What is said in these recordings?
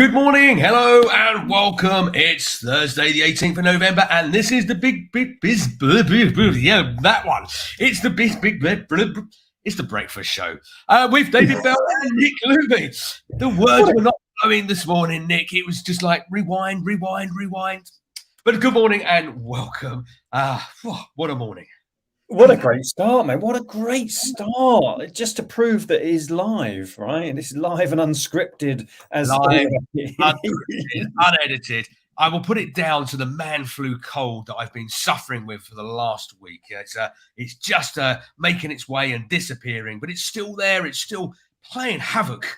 Good morning, hello, and welcome. It's Thursday, the 18th of November, and this is the that one. It's the it's the breakfast show with David Bell and Nick Looby. The words were not flowing this morning, Nick. It was just like rewind. But good morning and welcome. What a morning. What a great start, man. What a great start. Just to prove that it is live, right? And it's live and unscripted as live, unedited. I will put it down to the man flu cold that I've been suffering with for the last week. It's just making its way and disappearing, but it's still there. It's still playing havoc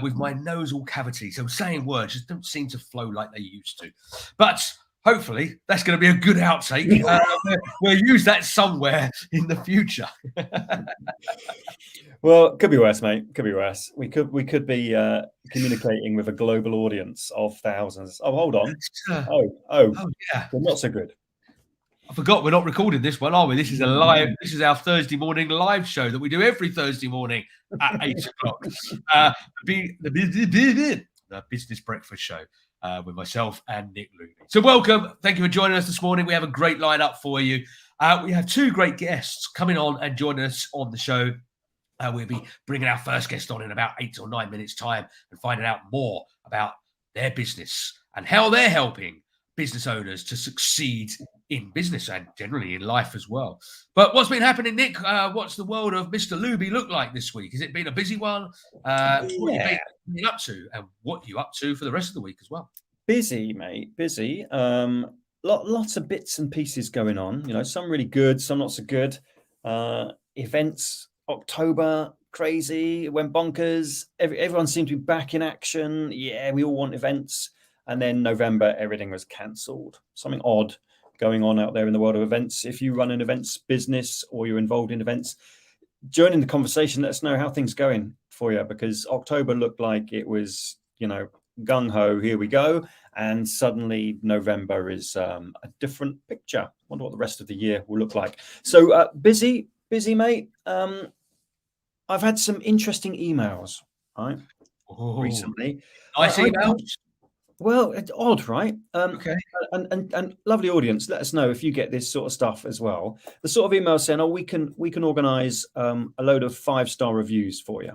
with my nasal cavity. So saying words just don't seem to flow like they used to. But hopefully, that's going to be a good outtake. We'll use that somewhere in the future. Well, it could be worse, mate. Could be worse. We could be communicating with a global audience of thousands. Oh, hold on. Yeah. Well, not so good. I forgot we're not recording this one, are we? This is a live. This is our Thursday morning live show that we do every Thursday morning at 8 o'clock. The business breakfast show. With myself and Nick Looby. So welcome. Thank you for joining us this morning. We have a great lineup for you. We have two great guests coming on and joining us on the show. We'll be bringing our first guest on in about 8 or 9 minutes' time and finding out more about their business and how they're helping business owners to succeed in business and generally in life as well. But what's been happening, Nick? What's the world of Mr. Looby look like this week? Has it been a busy one? What have you been up to, and what are you up to for the rest of the week as well? Busy, mate. Busy. Lots of bits and pieces going on. You know, some really good, some not so good. Events, October, crazy. It went bonkers. Everyone seemed to be back in action. Yeah, we all want events. And then November, everything was cancelled. Something odd going on out there in the world of events. If you run an events business or you're involved in events, join in the conversation. Let us know how things are going for you, because October looked like it was, gung-ho, here we go. And suddenly November is a different picture. Wonder what the rest of the year will look like. So busy, mate. I've had some interesting emails, right? Recently. Nice emails. Well, it's odd, right? Okay. And lovely audience, let us know if you get this sort of stuff as well. The sort of email saying, "Oh, we can organise a load of 5-star reviews for you."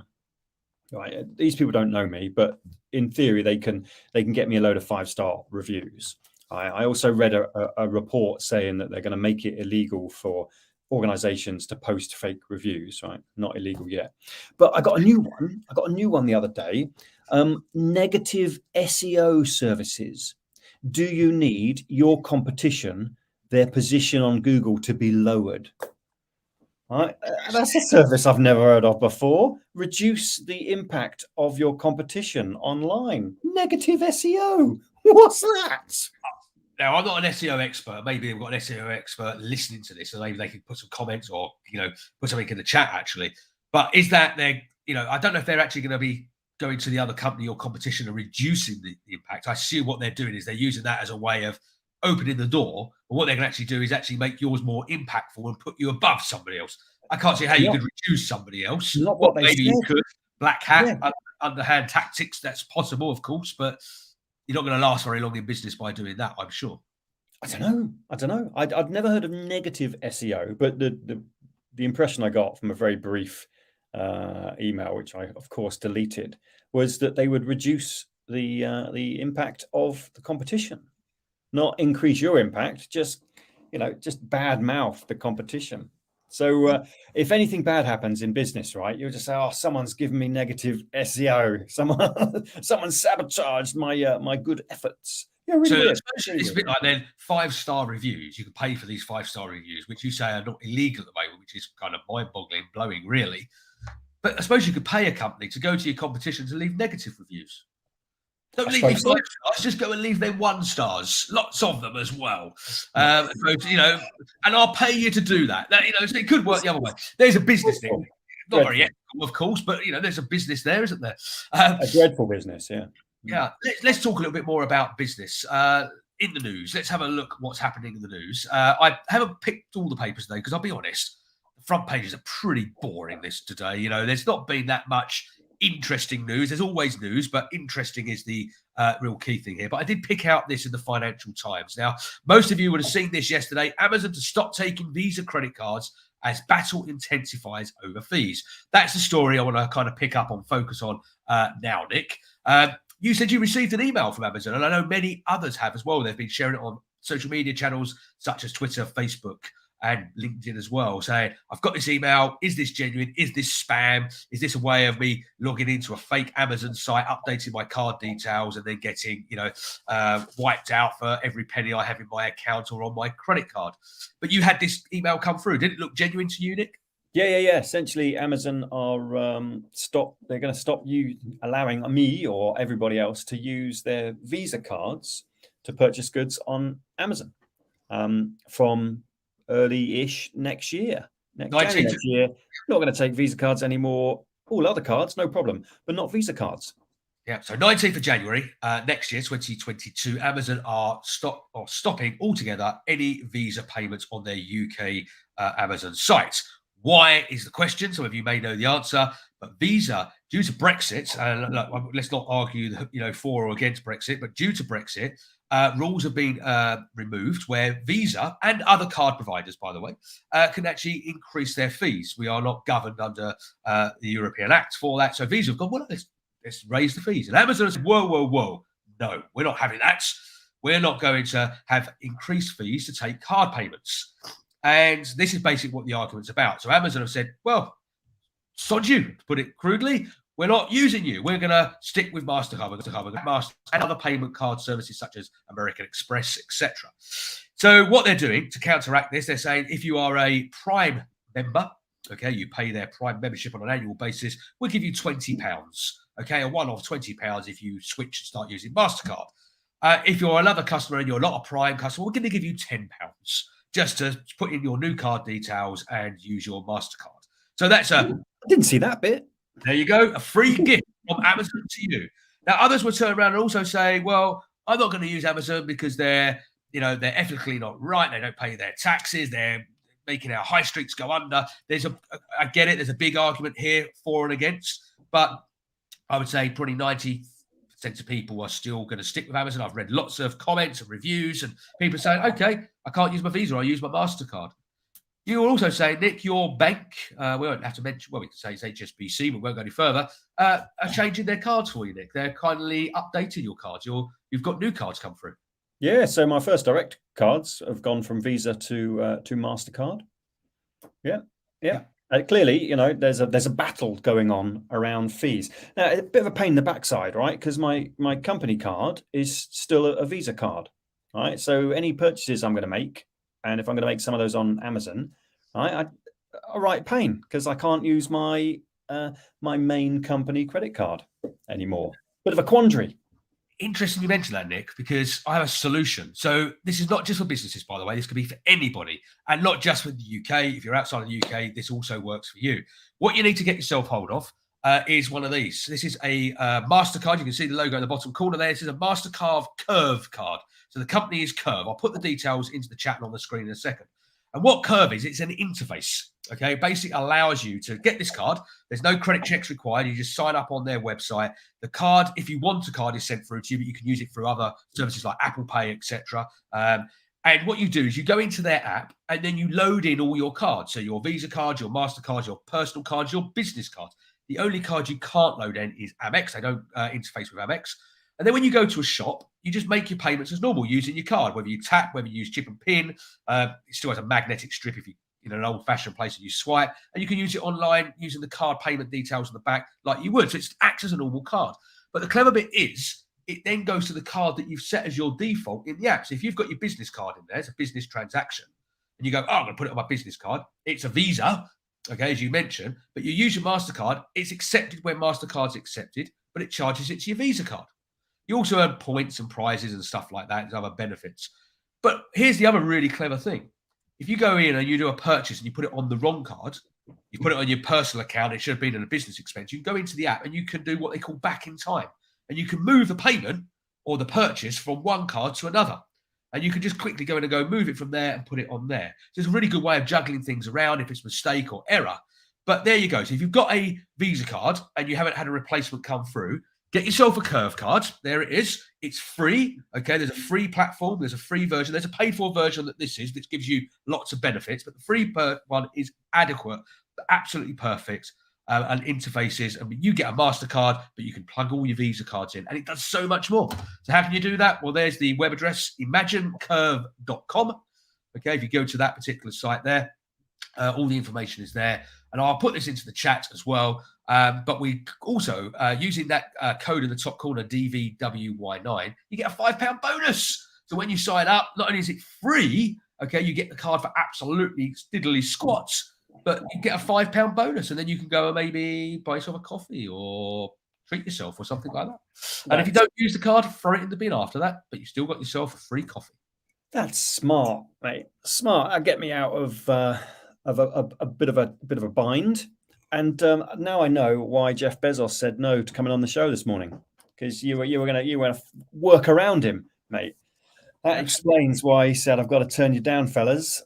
Right? These people don't know me, but in theory, they can get me a load of 5-star reviews. I also read a report saying that they're going to make it illegal for organisations to post fake reviews. Right? Not illegal yet, but I got a new one the other day. Negative SEO services. Do you need your competition, their position on Google, to be lowered? Right? That's a service I've never heard of before. Reduce the impact of your competition online. Negative SEO. What's that? Now, I'm not an SEO expert. Maybe we've got an SEO expert listening to this, and maybe they can put some comments or put something in the chat actually. But is that I don't know if they're actually going to be going to the other company or competition and reducing the impact. I assume what they're doing is they're using that as a way of opening the door. But what they can actually do is actually make yours more impactful and put you above somebody else. I can't see how you could reduce somebody else. Not what they maybe said. You could. Black hat, underhand tactics, that's possible, of course, but you're not going to last very long in business by doing that, I'm sure. I don't know. I'd never heard of negative SEO, but the impression I got from a very brief email, which I of course deleted, was that they would reduce the impact of the competition, not increase your impact, just bad mouth the competition. So if anything bad happens in business, right, you'll just say, "Oh, someone's given me negative SEO. Someone sabotaged my good efforts." Yeah, really so it's a bit like then 5-star reviews. You can pay for these 5-star reviews, which you say are not illegal at the moment, which is kind of mind-boggling, blowing, really. But I suppose you could pay a company to go to your competition to leave negative reviews. Don't leave me 5 stars. Just go and leave them 1 stars. Lots of them as well. And I'll pay you to do that. So it could work the other way. There's a business there. Not very ethical, of course, but there's a business there, isn't there? A dreadful business, yeah. Yeah. Let's talk a little bit more about business in the news. Let's have a look at what's happening in the news. I haven't picked all the papers today because I'll be honest, the front pages are pretty boring this today. There's not been that much interesting news. There's always news, but interesting is the real key thing here. But I did pick out this in the Financial Times. Now, most of you would have seen this yesterday. Amazon to stop taking Visa credit cards as battle intensifies over fees. That's the story I want to kind of pick up on, focus on now, Nick. You said you received an email from Amazon, and I know many others have as well. They've been sharing it on social media channels such as Twitter, Facebook, and LinkedIn as well, saying, I've got this email. Is this genuine? Is this spam? Is this a way of me logging into a fake Amazon site, updating my card details, and then getting, wiped out for every penny I have in my account or on my credit card? But you had this email come through. Did it look genuine to you, Nick? Yeah. Essentially, Amazon are they're going to stop you allowing me or everybody else to use their Visa cards to purchase goods on Amazon from early-ish next year. Next year, not going to take Visa cards anymore. All other cards, no problem, but not Visa cards. Yeah, so 19th of January next year, 2022, Amazon are stopping altogether any Visa payments on their UK Amazon site. Why is the question? Some of you may know the answer, but Visa, due to Brexit, and let's not argue, for or against Brexit, but due to Brexit, rules have been removed where Visa and other card providers, by the way, can actually increase their fees. We are not governed under the European Act for that. So Visa have gone, well, let's raise the fees. And Amazon has said, whoa. No, we're not having that. We're not going to have increased fees to take card payments. And this is basically what the argument's about. So Amazon have said, well, sod you, to put it crudely. We're not using you. We're going to stick with MasterCard, Master and other payment card services such as American Express, etc. So what they're doing to counteract this, they're saying if you are a Prime member, okay, you pay their Prime membership on an annual basis, we'll give you £20, okay, a one-off £20 if you switch and start using MasterCard. If you're another customer and you're not a Prime customer, we're going to give you £10 just to put in your new card details and use your MasterCard. So that's I didn't see that bit. There you go. A free gift from Amazon to you. Now, others will turn around and also say, well, I'm not going to use Amazon because they're ethically not right. They don't pay their taxes. They're making our high streets go under. I get it. There's a big argument here for and against, but I would say probably 90% of people are still going to stick with Amazon. I've read lots of comments and reviews and people saying, okay, I can't use my Visa. I use my MasterCard. You were also saying, Nick, your bank, we won't have to mention, we can say it's HSBC, but we won't go any further, are changing their cards for you, Nick. They're kindly updating your cards. You've got new cards come through. Yeah, so my First Direct cards have gone from Visa to MasterCard. Yeah. Clearly, there's a battle going on around fees. Now, it's a bit of a pain in the backside, right? Because my company card is still a Visa card, right? So any purchases I'm going to make, and if I'm going to make some of those on Amazon, right, a right pain because I can't use my main company credit card anymore. Bit of a quandary. Interesting you mentioned that, Nick, because I have a solution. So this is not just for businesses, by the way. This could be for anybody, and not just for the UK. If you're outside of the UK, this also works for you. What you need to get yourself hold of is one of these. This is a MasterCard. You can see the logo in the bottom corner there. This is a MasterCard Curve card. So the company is Curve. I'll put the details into the chat and on the screen in a second. And what Curve is, it's an interface, okay? It basically allows you to get this card. There's no credit checks required. You just sign up on their website. The card, if you want a card, is sent through to you, but you can use it through other services like Apple Pay, etc. And what you do is you go into their app and then you load in all your cards. So your Visa cards, your MasterCards, your personal cards, your business cards. The only card you can't load in is Amex. They don't interface with Amex. And then when you go to a shop, you just make your payments as normal using your card, whether you tap, whether you use chip and pin. It still has a magnetic strip if you in an old-fashioned place and you swipe. And you can use it online using the card payment details on the back like you would. So it acts as a normal card. But the clever bit is it then goes to the card that you've set as your default in the app. So if you've got your business card in there, it's a business transaction. And you go, I'm going to put it on my business card. It's a Visa, okay, as you mentioned. But you use your MasterCard. It's accepted when MasterCard's accepted, but it charges it to your Visa card. You also earn points and prizes and stuff like that and other benefits. But here's the other really clever thing. If you go in and you do a purchase and you put it on the wrong card, you put it on your personal account, it should have been in a business expense, you can go into the app and you can do what they call back in time. And you can move the payment or the purchase from one card to another. And you can just quickly go in and go move it from there and put it on there. So it's a really good way of juggling things around if it's mistake or error. But there you go. So if you've got a Visa card and you haven't had a replacement come through, Get yourself a curve card. There it is. It's free. Okay, there's a free platform. There's a free version. There's a paid-for version that this is, which gives you lots of benefits. But the free one is adequate, absolutely perfect, and interfaces. I mean, you get a MasterCard, but you can plug all your Visa cards in, and it does so much more. So how can you do that? Well, there's the web address, imaginecurve.com. Okay, if you go to that particular site there, all the information is there. And I'll put this into the chat as well. But we also, using that code in the top corner, DVWY9, you get a £5 bonus. So when you sign up, not only is it free, okay, you get the card for absolutely diddly squats, but you get a £5 bonus. And then you can go and maybe buy yourself a coffee or treat yourself or something like that. And if you don't use the card, throw it in the bin after that. But you still got yourself a free coffee. That's smart, mate. Smart. That'll get me out of a bit of a bind. And now I know why Jeff Bezos said no to coming on the show this morning, because you were gonna work around him, mate. That explains why he said, "I've got to turn you down, fellas,"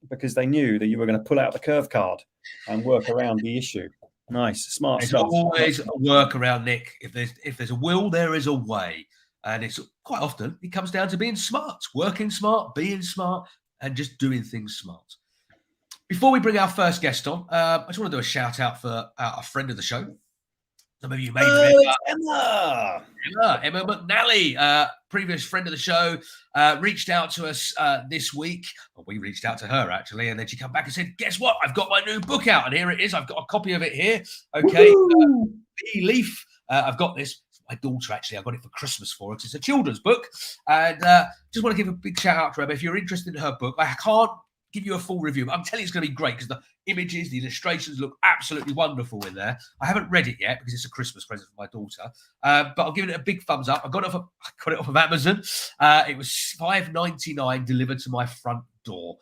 because they knew that you were going to pull out the curve card and work around the issue. Nice, smart There's stuff. always a workaround, Nick. If there's a will, there is a way, and it's quite often it comes down to being smart, working smart, being smart, and just doing things smart. Before we bring our first guest on, I just want to do a shout out for a friend of the show. Some of you may remember Emma McNally, previous friend of the show, reached out to us this week. Well, we reached out to her actually, and then she came back and said, "Guess what? I've got my new book out, and here it is. I've got a copy of it here. Okay, Leaf. I've got this. My daughter actually, I got it for Christmas for her. It's a children's book, and just want to give a big shout out to Emma. If you're interested in her book, I can't give you a full review, but I'm telling you it's going to be great because the images, the illustrations look absolutely wonderful in there. I haven't read it yet because it's a Christmas present for my daughter, but I'll give it a big thumbs up. I got it off of Amazon. It was $5.99 delivered to my front door.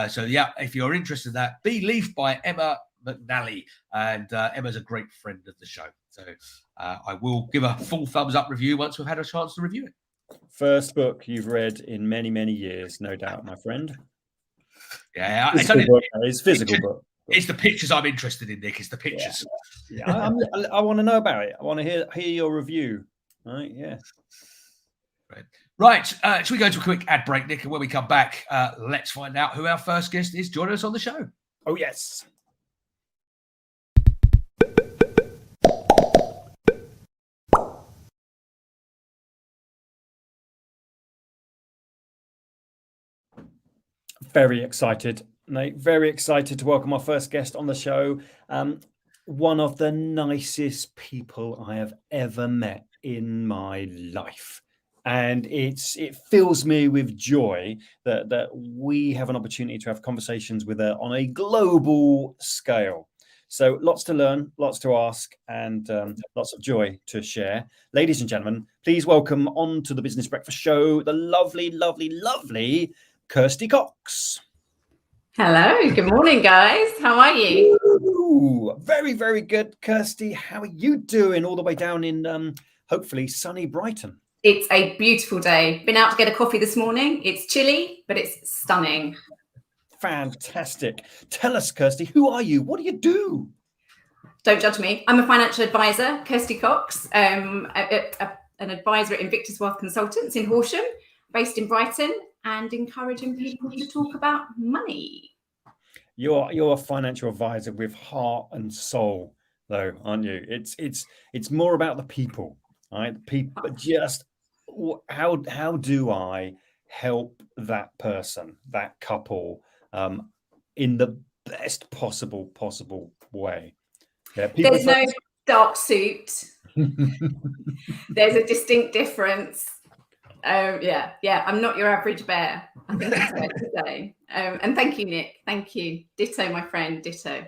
So yeah, if you're interested in that, Be Leaf by Emma McNally, and Emma's a great friend of the show. So I will give a full thumbs up review once we've had a chance to review it. First book you've read in many, many years, no doubt, my friend. Yeah, it's physical book. It's the pictures I'm interested in, Nick. It's the pictures. Yeah, I want to know about it. I want to hear your review. Right? Yeah. Right. Should we go to a quick ad break, Nick? And when we come back, let's find out who our first guest is joining us on the show. Oh yes. Very excited, Nate. Very excited to welcome our first guest on the show. One of the nicest people I have ever met in my life. And it fills me with joy that we have an opportunity to have conversations with her on a global scale. So lots to learn, lots to ask, and lots of joy to share. Ladies and gentlemen, please welcome on to the Business Breakfast Show, the lovely, lovely, lovely Kirsti Cox. Hello, good morning, guys. How are you? Ooh, very, very good, Kirsti. How are you doing all the way down in hopefully sunny Brighton? It's a beautiful day. Been out to get a coffee this morning. It's chilly, but it's stunning. Fantastic. Tell us, Kirsti, who are you? What do you do? Don't judge me. I'm a financial advisor, Kirsti Cox, an advisor at Invictus Wealth Consultants in Horsham, based in Brighton, and encouraging people to talk about money. You're a financial advisor with heart and soul, though, aren't you? It's more about the people, right? The people. Just how do I help that person, that couple, in the best possible way? Yeah, there's no dark suit. There's a distinct difference. Yeah, I'm not your average bear, I think it's fair to say. And thank you, Nick. Thank you. Ditto, my friend. Ditto.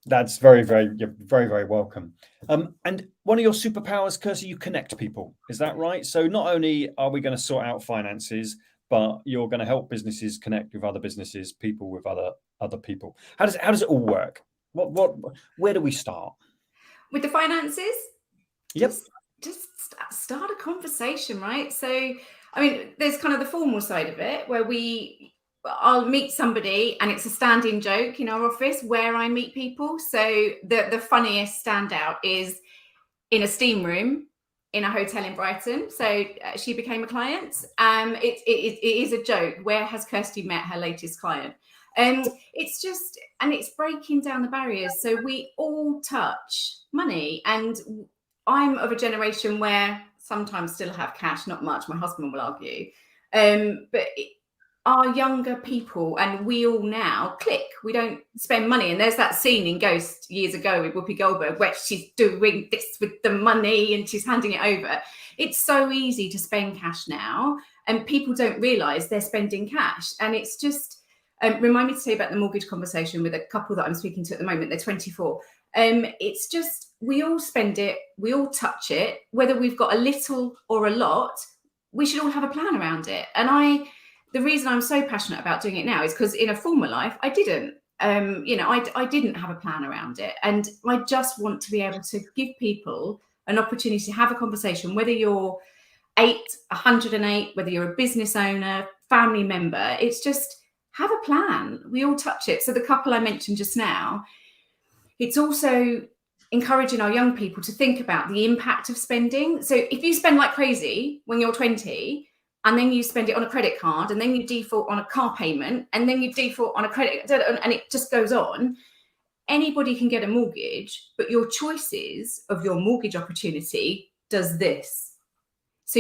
That's you're very, very welcome. And one of your superpowers, Kirsti, you connect people. Is that right? So not only are we going to sort out finances, but you're going to help businesses connect with other businesses, people with other people. How does it all work? Where do we start? With the finances? Yep. Just start a conversation, right? So, I mean, there's kind of the formal side of it where I'll meet somebody and it's a standing joke in our office where I meet people. So the funniest standout is in a steam room in a hotel in Brighton. So she became a client. It is a joke. Where has Kirsti met her latest client? It's just, and it's breaking down the barriers. So we all touch money. And I'm of a generation where sometimes still have cash, not much. My husband will argue. But our younger people, and we all now click, we don't spend money. And there's that scene in Ghost years ago with Whoopi Goldberg where she's doing this with the money and she's handing it over. It's so easy to spend cash now, and people don't realize they're spending cash. And it's just, remind me to say about the mortgage conversation with a couple that I'm speaking to at the moment. They're 24. It's just, we all spend it, we all touch it, whether we've got a little or a lot, we should all have a plan around it. And the reason I'm so passionate about doing it now is because in a former life, I didn't. I didn't have a plan around it. And I just want to be able to give people an opportunity to have a conversation, whether you're 8, 108, whether you're a business owner, family member. It's just, have a plan. We all touch it. So the couple I mentioned just now, it's also encouraging our young people to think about the impact of spending. So if you spend like crazy when you're 20, and then you spend it on a credit card, and then you default on a car payment, and then you default on a credit, and it just goes on. Anybody can get a mortgage, but your choices of your mortgage opportunity does this. So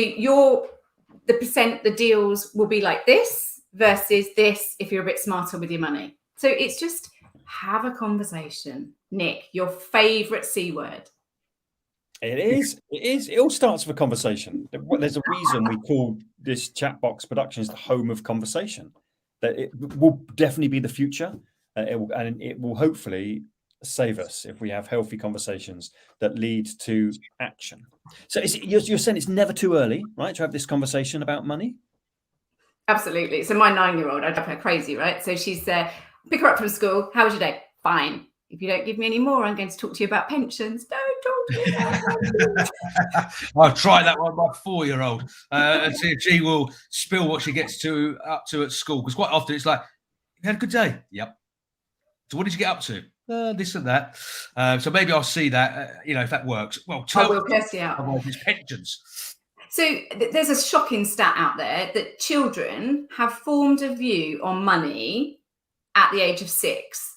the deals will be like this versus this if you're a bit smarter with your money. So it's just, have a conversation. Nick, your favorite C word. It is. It all starts with a conversation. There's a reason we call this Chatbox Productions the home of conversation. That it will definitely be the future, and it will hopefully save us if we have healthy conversations that lead to action. So you're saying it's never too early, right, to have this conversation about money? Absolutely. So my 9-year-old, I drive her crazy, right? So she's pick her up from school. How was your day? Fine. If you don't give me any more, I'm going to talk to you about pensions. Don't talk to me about pensions. I'll try that one with my 4-year-old and see if she will spill what she gets up to at school. Because quite often it's like, you had a good day? Yep. So what did you get up to? This and that. So maybe I'll see that, if that works. Well, I will curse you out. It's pensions. So there's a shocking stat out there that children have formed a view on money at the age of 6.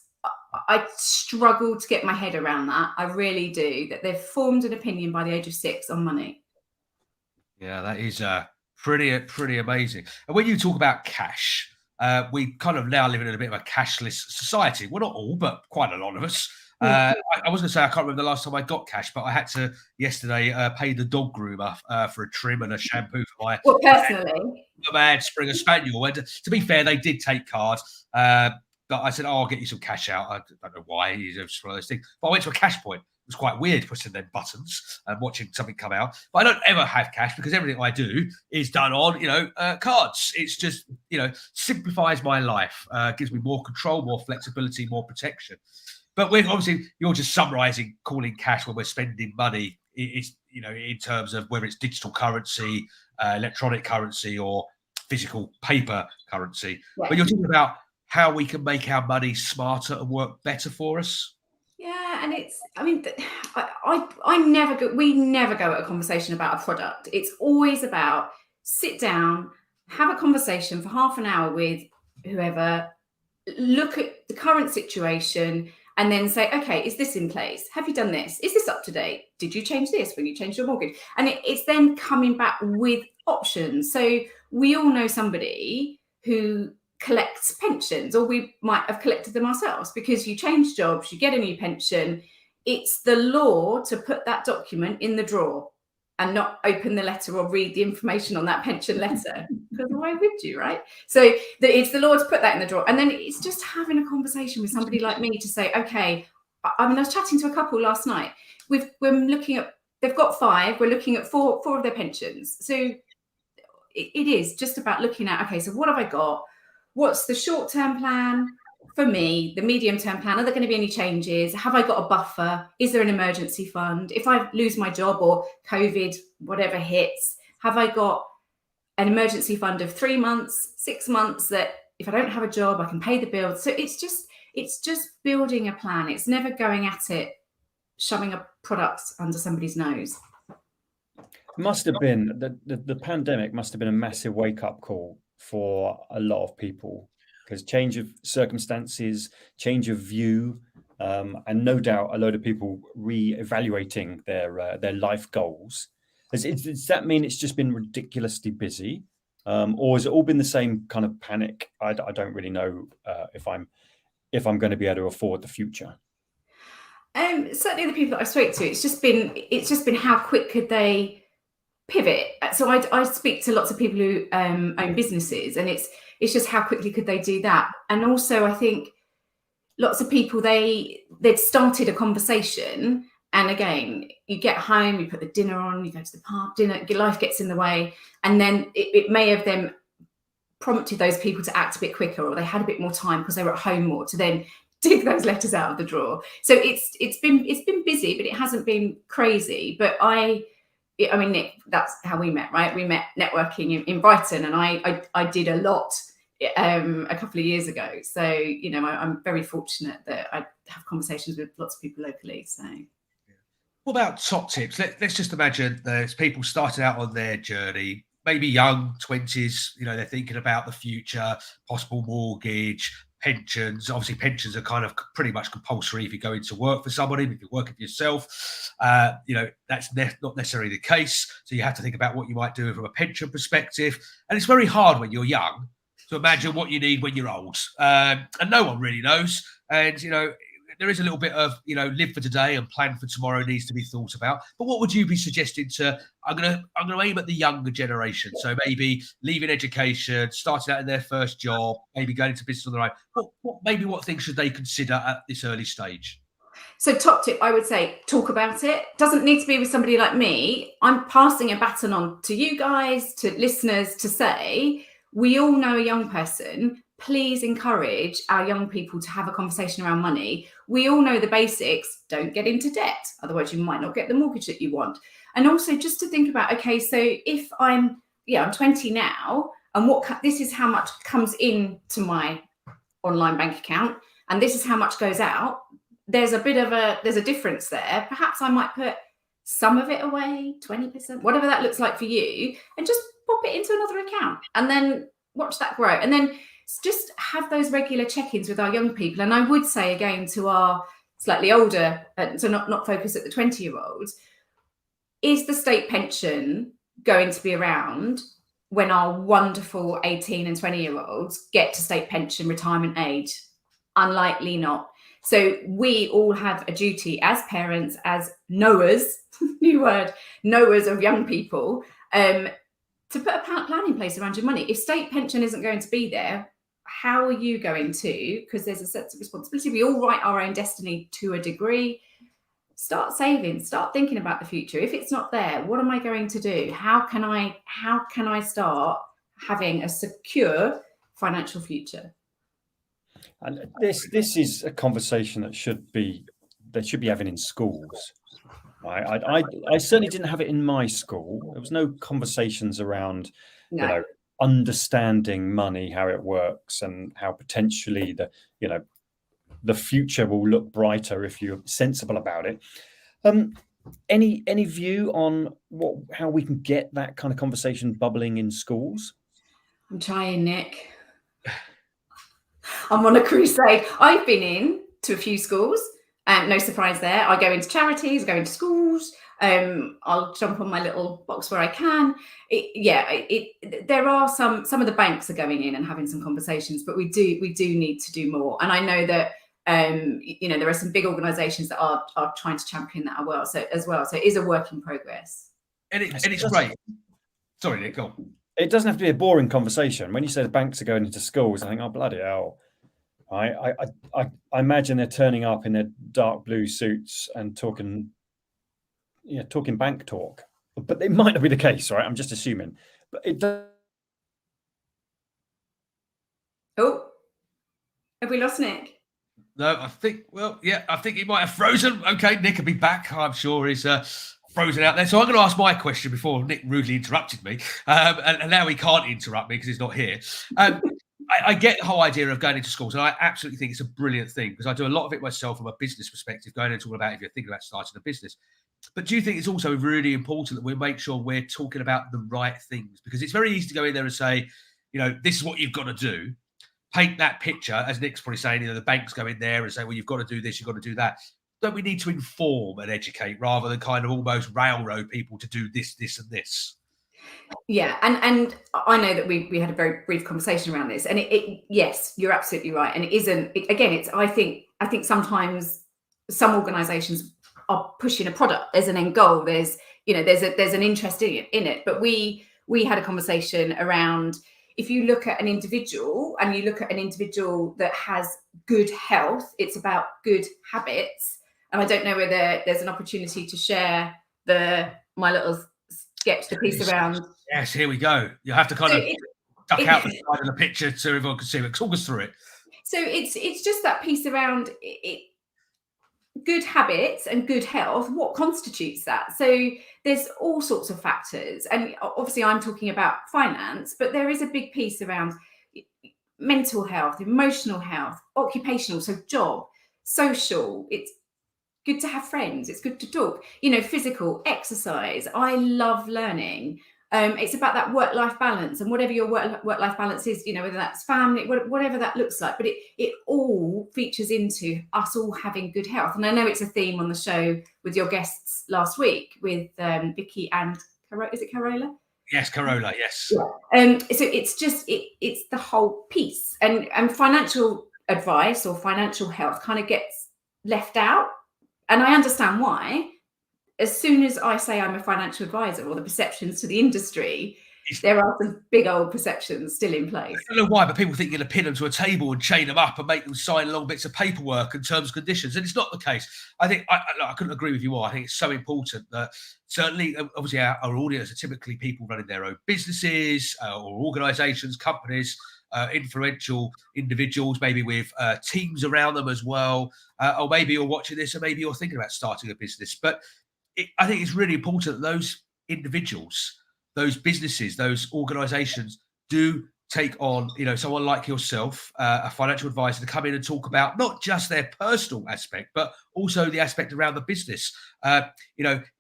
I struggle to get my head around that. I really do. That they've formed an opinion by the age of 6 on money. Yeah, that is pretty amazing. And when you talk about cash, we kind of now live in a bit of a cashless society. Well, not all, but quite a lot of us. I was going to say I can't remember the last time I got cash, but I had to yesterday pay the dog groomer for a trim and a shampoo for my personally, mad Springer Spaniel. And to be fair, they did take cards. But I said, I'll get you some cash out. I don't know why. It's just one of those things. But I went to a cash point. It was quite weird pushing them buttons and watching something come out. But I don't ever have cash because everything I do is done on, cards. It's just, simplifies my life, gives me more control, more flexibility, more protection. But you're just summarising calling cash when we're spending money. It's, in terms of whether it's digital currency, electronic currency, or physical paper currency. Yeah. But you're talking about how we can make our money smarter and work better for us. Yeah, and we never go at a conversation about a product. It's always about sit down, have a conversation for half an hour with whoever, look at the current situation, and then say, okay, is this in place? Have you done this? Is this up to date? Did you change this when you changed your mortgage? And it's then coming back with options. So we all know somebody who collects pensions, or we might have collected them ourselves because you change jobs, you get a new pension. It's the law to put that document in the drawer and not open the letter or read the information on that pension letter, because why would you, right? So it's the law to put that in the drawer. And then it's just having a conversation with somebody like me to say, okay, I was chatting to a couple last night. We're looking at, they've got 5, we're looking at 4 of their pensions. So it is just about looking at, okay, so what have I got? What's the short-term plan for me? The medium-term plan? Are there going to be any changes? Have I got a buffer? Is there an emergency fund? If I lose my job or COVID, whatever hits, have I got an emergency fund of 3 months, 6 months that if I don't have a job, I can pay the bills? So it's just building a plan. It's never going at it, shoving a product under somebody's nose. Must have been the pandemic must have been a massive wake-up call for a lot of people, because change of circumstances, change of view, and no doubt a load of people re-evaluating their life goals. Does that mean it's just been ridiculously busy, or has it all been the same kind of panic? I don't really know if I'm going to be able to afford the future. Certainly the people that I spoke to, it's just been how quick could they pivot. So I speak to lots of people who own businesses, and it's just how quickly could they do that. And also I think lots of people, they'd started a conversation, and again, you get home, you put the dinner on, you go to the pub, dinner, your life gets in the way, and then it may have then prompted those people to act a bit quicker, or they had a bit more time because they were at home more to then dig those letters out of the drawer. So it's been busy, but it hasn't been crazy. But I mean, Nick, that's how we met, right? We met networking in Brighton, and I did a lot a couple of years ago. So, you know, I'm very fortunate that I have conversations with lots of people locally. So, what about top tips? Let's just imagine there's people starting out on their journey, maybe young 20s, you know, they're thinking about the future, possible mortgage, pensions. Obviously, pensions are kind of pretty much compulsory if you go into work for somebody. If you're working for yourself, you know, that's not necessarily the case. So you have to think about what you might do from a pension perspective. And it's very hard when you're young to imagine what you need when you're old. And no one really knows. And, you know, there is a little bit of, you know, live for today and plan for tomorrow needs to be thought about. But what would you be suggesting to, I'm gonna aim at the younger generation. So maybe leaving education, starting out in their first job, maybe going into business on their own. What things should they consider at this early stage? So top tip, I would say, talk about it. Doesn't need to be with somebody like me. I'm passing a baton on to you guys, to listeners, to say, we all know a young person. Please encourage our young people to have a conversation around money. We all know the basics. Don't get into debt. Otherwise, you might not get the mortgage that you want. And also just to think about, okay, so if I'm 20 now, and this is how much comes into my online bank account, and this is how much goes out. There's a difference there. Perhaps I might put some of it away, 20%, whatever that looks like for you, and just pop it into another account and then watch that grow. And then just have those regular check-ins with our young people. And I would say again to our slightly older, so not focus at the 20-year-olds, is the state pension going to be around when our wonderful 18 and 20-year-olds get to state pension retirement age? Unlikely not. So we all have a duty as parents, as knowers, new word, knowers of young people, to put a plan in place around your money. If state pension isn't going to be there, how are you going to? Because there's a sense of responsibility. We all write our own destiny to a degree. Start saving, start thinking about the future. If it's not there, what am I going to do? How can I start having a secure financial future? And this is a conversation that should be having in schools. I certainly didn't have it in my school. There was no conversations around, No. you know, understanding money, how it works, and how potentially the future will look brighter if you're sensible about it. Any view on how we can get that kind of conversation bubbling in schools? I'm trying, Nick. I'm on a crusade. I've been in to a few schools. No surprise there. I go into charities, I go into schools. I'll jump on my little box where I can. There are some of the banks are going in and having some conversations, but we do need to do more. And I know that there are some big organisations that are trying to champion that as well. So it is a work in progress. And it's great. Sorry, Nick, go on. It doesn't have to be a boring conversation. When you say the banks are going into schools, I think, oh, bloody hell. I imagine they're turning up in their dark blue suits and talking bank talk. But it might not be the case, right? I'm just assuming. But it does. Oh, have we lost Nick? No, I think he might have frozen. Okay, Nick will be back. I'm sure he's frozen out there. So I'm going to ask my question before Nick rudely interrupted me. And now he can't interrupt me because he's not here. I get the whole idea of going into schools, and I absolutely think it's a brilliant thing because I do a lot of it myself from a business perspective, going and talking about if you're thinking about starting a business. But do you think it's also really important that we make sure we're talking about the right things? Because it's very easy to go in there and say, this is what you've got to do. Paint that picture, as Nick's probably saying, the banks go in there and say, well, you've got to do this, you've got to do that. Don't we need to inform and educate rather than kind of almost railroad people to do this, this, and this? Yeah, and I know that we had a very brief conversation around this, and yes, you're absolutely right. And it isn't. It's I think sometimes some organisations are pushing a product. There's an end goal. There's an interest in it. But we had a conversation around, if you look at an individual and you look at an individual that has good health, it's about good habits. And I don't know whether there's an opportunity to share my little sketch, the piece around. Yes, here we go. You have to kind of duck out the side of the picture so everyone can see it. Talk us through it. So it's just that piece around it. Good habits and good health, what constitutes that? So there's all sorts of factors, and obviously I'm talking about finance, but there is a big piece around mental health, emotional health, occupational, so job, social. It's good to have friends, it's good to talk, physical exercise. I love learning. It's about that work-life balance, and whatever your work-life balance is, whether that's family, whatever that looks like, but it all features into us all having good health. And I know it's a theme on the show with your guests last week with Vicky and is it Carola? Yes, Carola, yes. Yeah. So it's just it's the whole piece, and financial advice or financial health kind of gets left out, and I understand why. As soon as I say I'm a financial advisor, or the perceptions to the industry, there are some big old perceptions still in place. I don't know why, but people think you're going to pin them to a table and chain them up and make them sign long bits of paperwork and terms and conditions. And it's not the case. I think I couldn't agree with you more. I think it's so important that certainly, obviously, our audience are typically people running their own businesses or organisations, companies, influential individuals, maybe with teams around them as well. Or maybe you're watching this and maybe you're thinking about starting a business. But I think it's really important that those individuals, those businesses, those organisations do take on, someone like yourself, a financial advisor, to come in and talk about not just their personal aspect, but also the aspect around the business.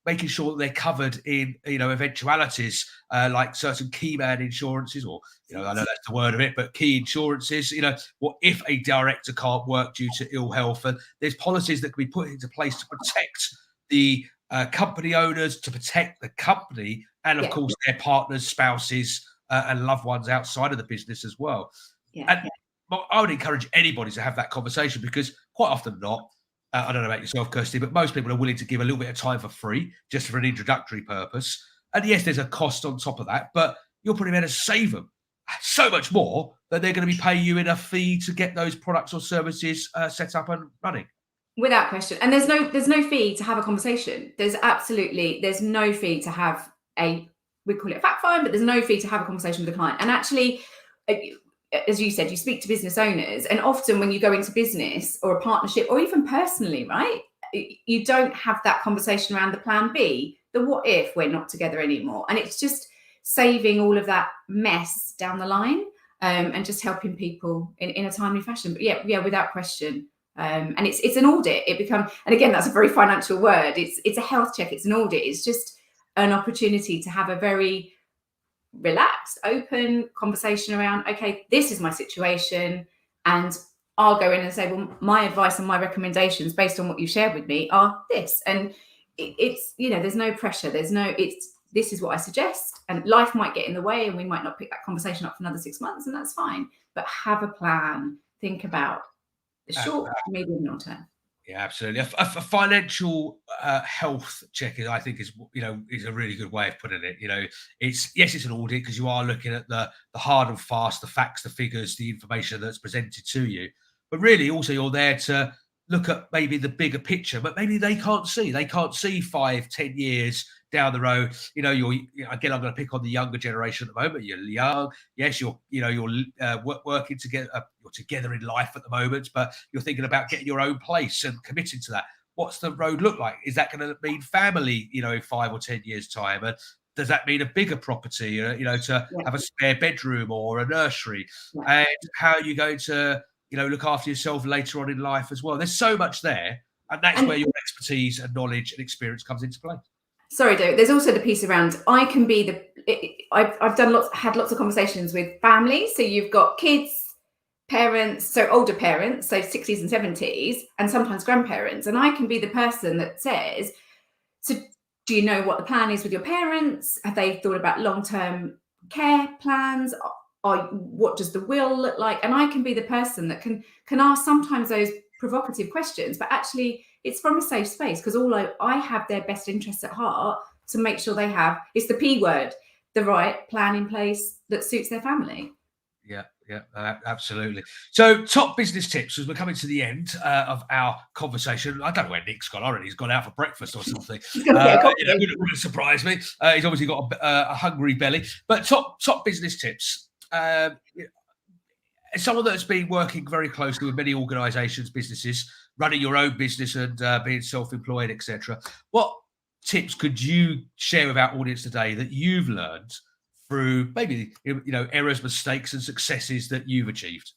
Making sure that they're covered in, eventualities like certain key man insurances, or, I know that's the word of it, but key insurances. What if a director can't work due to ill health? And there's policies that can be put into place to protect the company owners, to protect the company, and of course their partners, spouses, and loved ones outside of the business as well. And I would encourage anybody to have that conversation, because quite often not, I don't know about yourself, Kirsti, but most people are willing to give a little bit of time for free, just for an introductory purpose. And yes, there's a cost on top of that, but you're probably going to save them so much more that they're going to be paying you in a fee to get those products or services set up and running. Without question. And there's no fee to have a conversation. There's no fee to have we call it a fact find, but there's no fee to have a conversation with a client. And actually, as you said, you speak to business owners, and often when you go into business or a partnership, or even personally, right, you don't have that conversation around the plan B, the what if we're not together anymore. And it's just saving all of that mess down the line, and just helping people in a timely fashion. But yeah, without question. And it's an audit. And again, that's a very financial word. It's a health check. It's an audit. It's just an opportunity to have a very relaxed, open conversation around, okay, this is my situation, and I'll go in and say, well, my advice and my recommendations based on what you shared with me are this. And it's there's no pressure. This is what I suggest, and life might get in the way, and we might not pick that conversation up for another 6 months, and that's fine. But have a plan. Think about the short, medium, long term. Yeah, absolutely. A financial health check, I think, is a really good way of putting it. It's an audit, because you are looking at the hard and fast, the facts, the figures, the information that's presented to you. But really, also, you're there to look at maybe the bigger picture, but maybe they can't see 5-10 years down the road. Again, I'm going to pick on the younger generation at the moment. You're young, yes, you're working together, you're together in life at the moment, but you're thinking about getting your own place and committing to that. What's the road look like? Is that going to mean family, in 5 or 10 years' time? And does that mean a bigger property, to have a spare bedroom or a nursery? And how are you going to look after yourself later on in life as well? There's so much there And that's where your expertise and knowledge and experience comes into play. Sorry, Dave. There's also the piece around I can be I've had lots of conversations with families. So you've got kids, parents, so older parents, so 60s and 70s, and sometimes grandparents. And I can be the person that says, so do you know what the plan is with your parents? Have they thought about long-term care plans? Or what does the will look like? And I can be the person that can ask sometimes those provocative questions, but actually it's from a safe space, because I have their best interests at heart to make sure they have, it's the P word, the right plan in place that suits their family. Yeah, absolutely. So top business tips, as we're coming to the end of our conversation. I don't know where Nick's gone already. He's gone out for breakfast or something. Wouldn't surprise me. He's obviously got a hungry belly. But top business tips. Someone that's been working very closely with many organisations, businesses, running your own business and being self-employed, etc. What tips could you share with our audience today that you've learned through maybe errors, mistakes, and successes that you've achieved?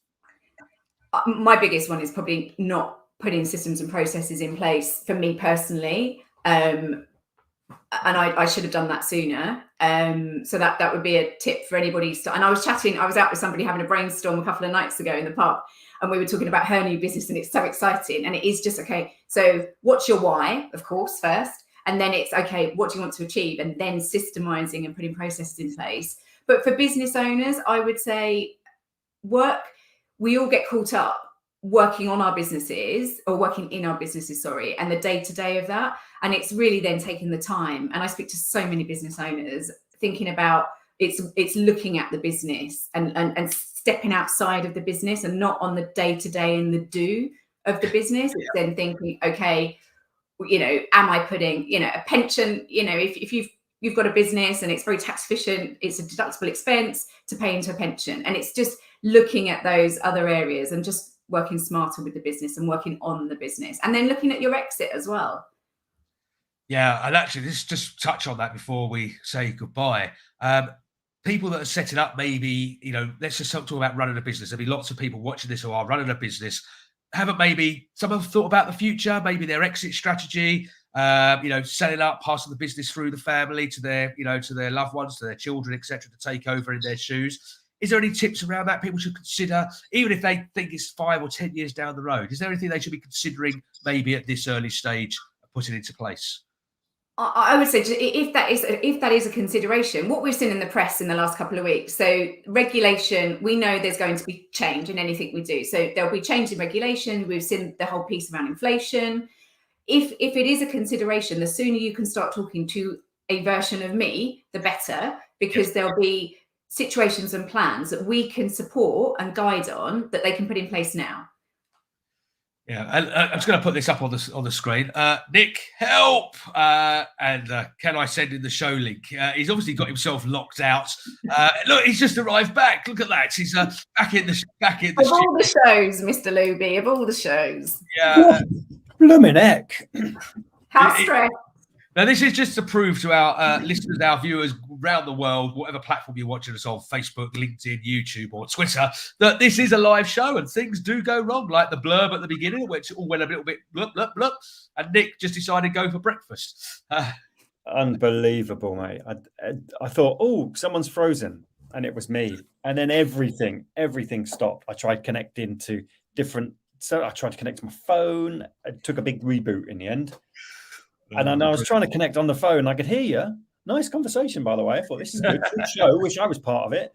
My biggest one is probably not putting systems and processes in place for me personally, and I should have done that sooner. So that would be a tip for anybody. And I was out with somebody having a brainstorm a couple of nights ago in the pub, and we were talking about her new business, and it's so exciting. And it is just, okay, so what's your why, of course, first? And then it's, okay, what do you want to achieve? And then systemizing and putting processes in place. But for business owners, I would say we all get caught up working in our businesses, and the day-to-day of that. And it's really then taking the time. And I speak to so many business owners thinking about it's looking at the business and stepping outside of the business and not on the day-to-day and the do of the business. It's then thinking, okay, am I putting, a pension, if you've got a business and it's very tax efficient, it's a deductible expense to pay into a pension. And it's just looking at those other areas and just working smarter with the business and working on the business, and then looking at your exit as well. Yeah, and actually, let's just touch on that before we say goodbye. People that are setting up, maybe, let's just talk about running a business. There'll be lots of people watching this who are running a business, some have thought about the future, maybe their exit strategy, selling up, passing the business through the family to their loved ones, to their children, etc., to take over in their shoes. Is there any tips around that people should consider, even if they think it's 5 or 10 years down the road? Is there anything they should be considering maybe at this early stage of putting into place? I would say, if that is a consideration, what we've seen in the press in the last couple of weeks. So regulation, we know there's going to be change in anything we do. So there'll be change in regulation. We've seen the whole piece around inflation. If it is a consideration, the sooner you can start talking to a version of me, the better, because there'll be situations and plans that we can support and guide on that they can put in place now. Yeah, I'm just going to put this up on the screen. Nick, help! And can I send in the show link? He's obviously got himself locked out. Look, he's just arrived back. Look at that. He's back in the of all the shows, Mr. Looby, of all the shows. Yeah. Blooming heck. How stressed. Now, this is just to prove to our listeners, our viewers around the world, whatever platform you're watching us on, Facebook, LinkedIn, YouTube, or Twitter, that this is a live show and things do go wrong, like the blurb at the beginning, which all went a little bit blup, blup, blup, and Nick just decided to go for breakfast. Unbelievable, mate. I thought, oh, someone's frozen, and it was me. And then everything stopped. I tried connecting to so I tried to connect to my phone. It took a big reboot in the end. And I was trying to connect on the phone. I could hear you. Nice conversation, by the way. I thought, this is a good show. Wish I was part of it.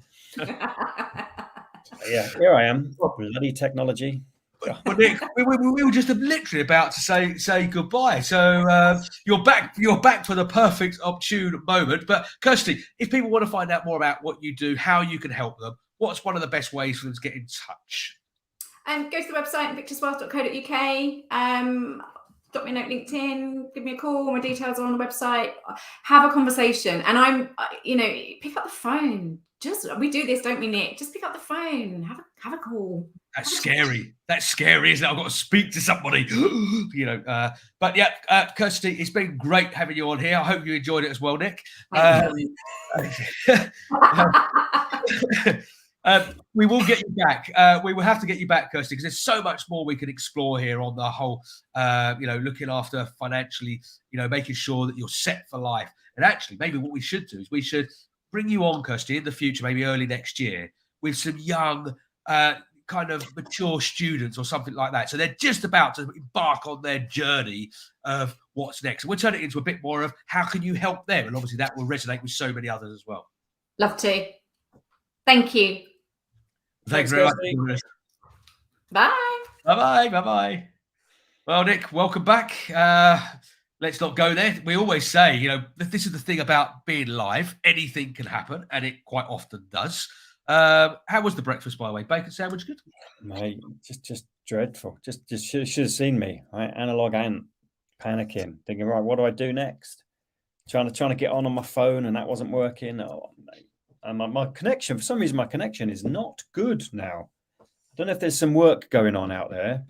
Yeah, here I am. Bloody technology. Well, Nick, we were just literally about to say goodbye. So you're back for the perfect opportune moment. But Kirsti, if people want to find out more about what you do, how you can help them, what's one of the best ways for them to get in touch? Go to the website, invictuswealth.co.uk. Drop me a note, LinkedIn, give me a call. My details are on the website. Have a conversation. And pick up the phone. We do this, don't we, Nick? Just pick up the phone. Have a call. That's scary. That's scary, isn't it? I've got to speak to somebody. But yeah, Kirsti, it's been great having you on here. I hope you enjoyed it as well, Nick. We will get you back. We will have to get you back, Kirsti, because there's so much more we can explore here on the whole, looking after financially, making sure that you're set for life. And actually, maybe what we should do is we should bring you on, Kirsti, in the future, maybe early next year, with some young, kind of mature students or something like that. So they're just about to embark on their journey of what's next. And we'll turn it into a bit more of how can you help them? And obviously that will resonate with so many others as well. Love to. Thank you. Thanks very much. Bye. Bye-bye. Bye-bye. Well, Nick, welcome back. Let's not go there. We always say, this is the thing about being live. Anything can happen, and it quite often does. How was the breakfast, by the way? Bacon sandwich good? Mate, just dreadful. Just should have seen me. Right? Analog ant, panicking, thinking, right, what do I do next? Trying to get on my phone, and that wasn't working. Oh, mate. And my connection, for some reason, my connection is not good now. I don't know if there's some work going on out there,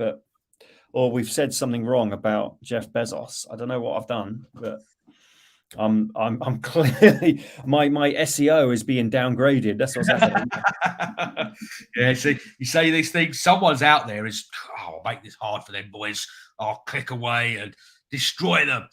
or we've said something wrong about Jeff Bezos. I don't know what I've done, but I'm clearly my SEO is being downgraded. That's what's happening. Yeah, see, you say these things. Someone's out there is, I'll make this hard for them boys. I'll click away and destroy them.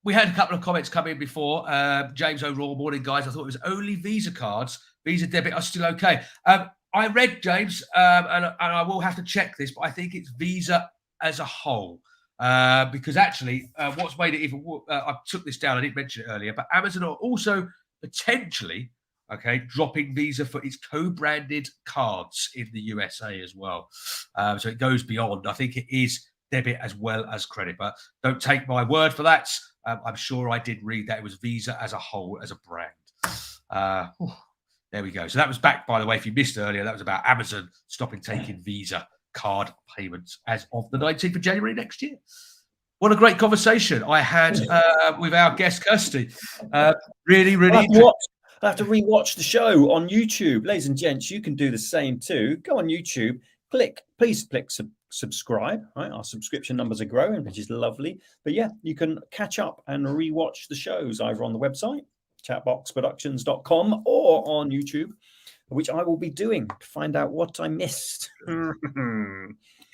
We had a couple of comments come in before. James O'Rourke, morning, guys. I thought it was only Visa cards. Visa debit are still okay. I read, James, and I will have to check this, but I think it's Visa as a whole. Because actually, what's made it even... I took this down. I didn't mention it earlier, but Amazon are also potentially, dropping Visa for its co-branded cards in the USA as well. So it goes beyond. I think it is debit as well as credit, but don't take my word for that. I'm sure I did read that it was Visa as a whole, as a brand. There we go. So that was back, by the way, if you missed earlier, that was about Amazon stopping taking Visa card payments as of the 19th of January next year. What a great conversation I had with our guest, Kirsti. Really, really interesting. I have to rewatch the show on YouTube. Ladies and gents, you can do the same too. Go on YouTube, please click subscribe. Right, our subscription numbers are growing, which is lovely. But yeah, you can catch up and rewatch the shows either on the website, chatboxproductions.com, or on YouTube, which I will be doing to find out what I missed.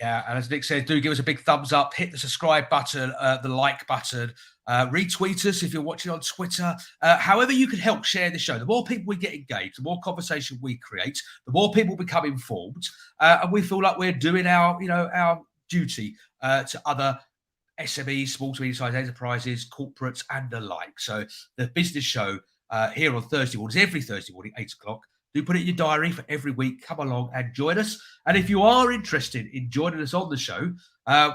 Yeah, and as Nick said, do give us a big thumbs up, hit the subscribe button, the like button, retweet us if you're watching on Twitter. However you can help share the show. The more people we get engaged, the more conversation we create, the more people become informed, and we feel like we're doing our duty to other SMEs, small to medium-sized enterprises, corporates, and the like. So the business show here on Thursday mornings, every Thursday morning, 8 o'clock. Do put it in your diary for every week. Come along and join us. And if you are interested in joining us on the show,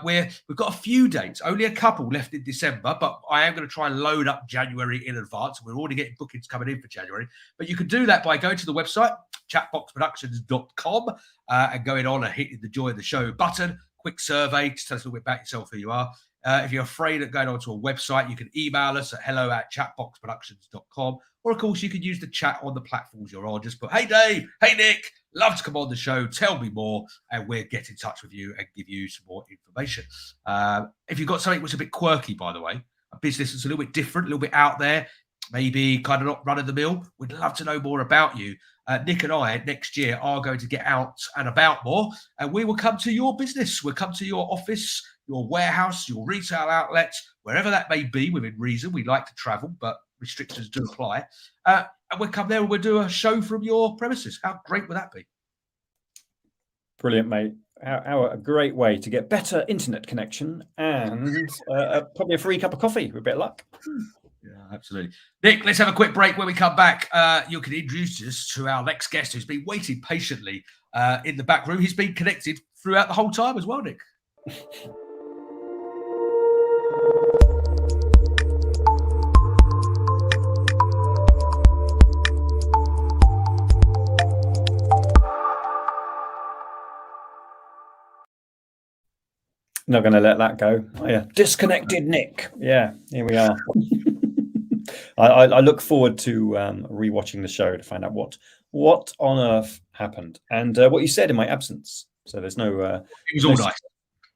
we've got a few dates, only a couple left in December, but I am going to try and load up January in advance. We're already getting bookings coming in for January. But you can do that by going to the website, chatboxproductions.com, and going on and hitting the join the show button. Quick survey, just tell us a little bit about yourself, who you are. If you're afraid of going onto a website, you can email us at hello@chatboxproductions.com. Or, of course, you can use the chat on the platforms you're on. Just put, hey, Dave, hey, Nick, love to come on the show. Tell me more, and we'll get in touch with you and give you some more information. If you've got something which is a bit quirky, by the way, a business that's a little bit different, a little bit out there, maybe kind of not run-of-the-mill, we'd love to know more about you. Nick and I, next year, are going to get out and about more, and we will come to your business. We'll come to your office, your warehouse, your retail outlet, wherever that may be within reason. We like to travel, but restrictions do apply. And we'll come there and we'll do a show from your premises. How great would that be? Brilliant, mate. A great way to get better internet connection and probably a free cup of coffee with a bit of luck. Yeah, absolutely. Nick, let's have a quick break. When we come back, you can introduce us to our next guest who's been waiting patiently in the back room. He's been connected throughout the whole time as well, Nick. Not going to let that go. Oh, yeah. Disconnected Nick. Yeah, here we are. I look forward to rewatching the show to find out what on earth happened and what you said in my absence. So there's no it was all nice.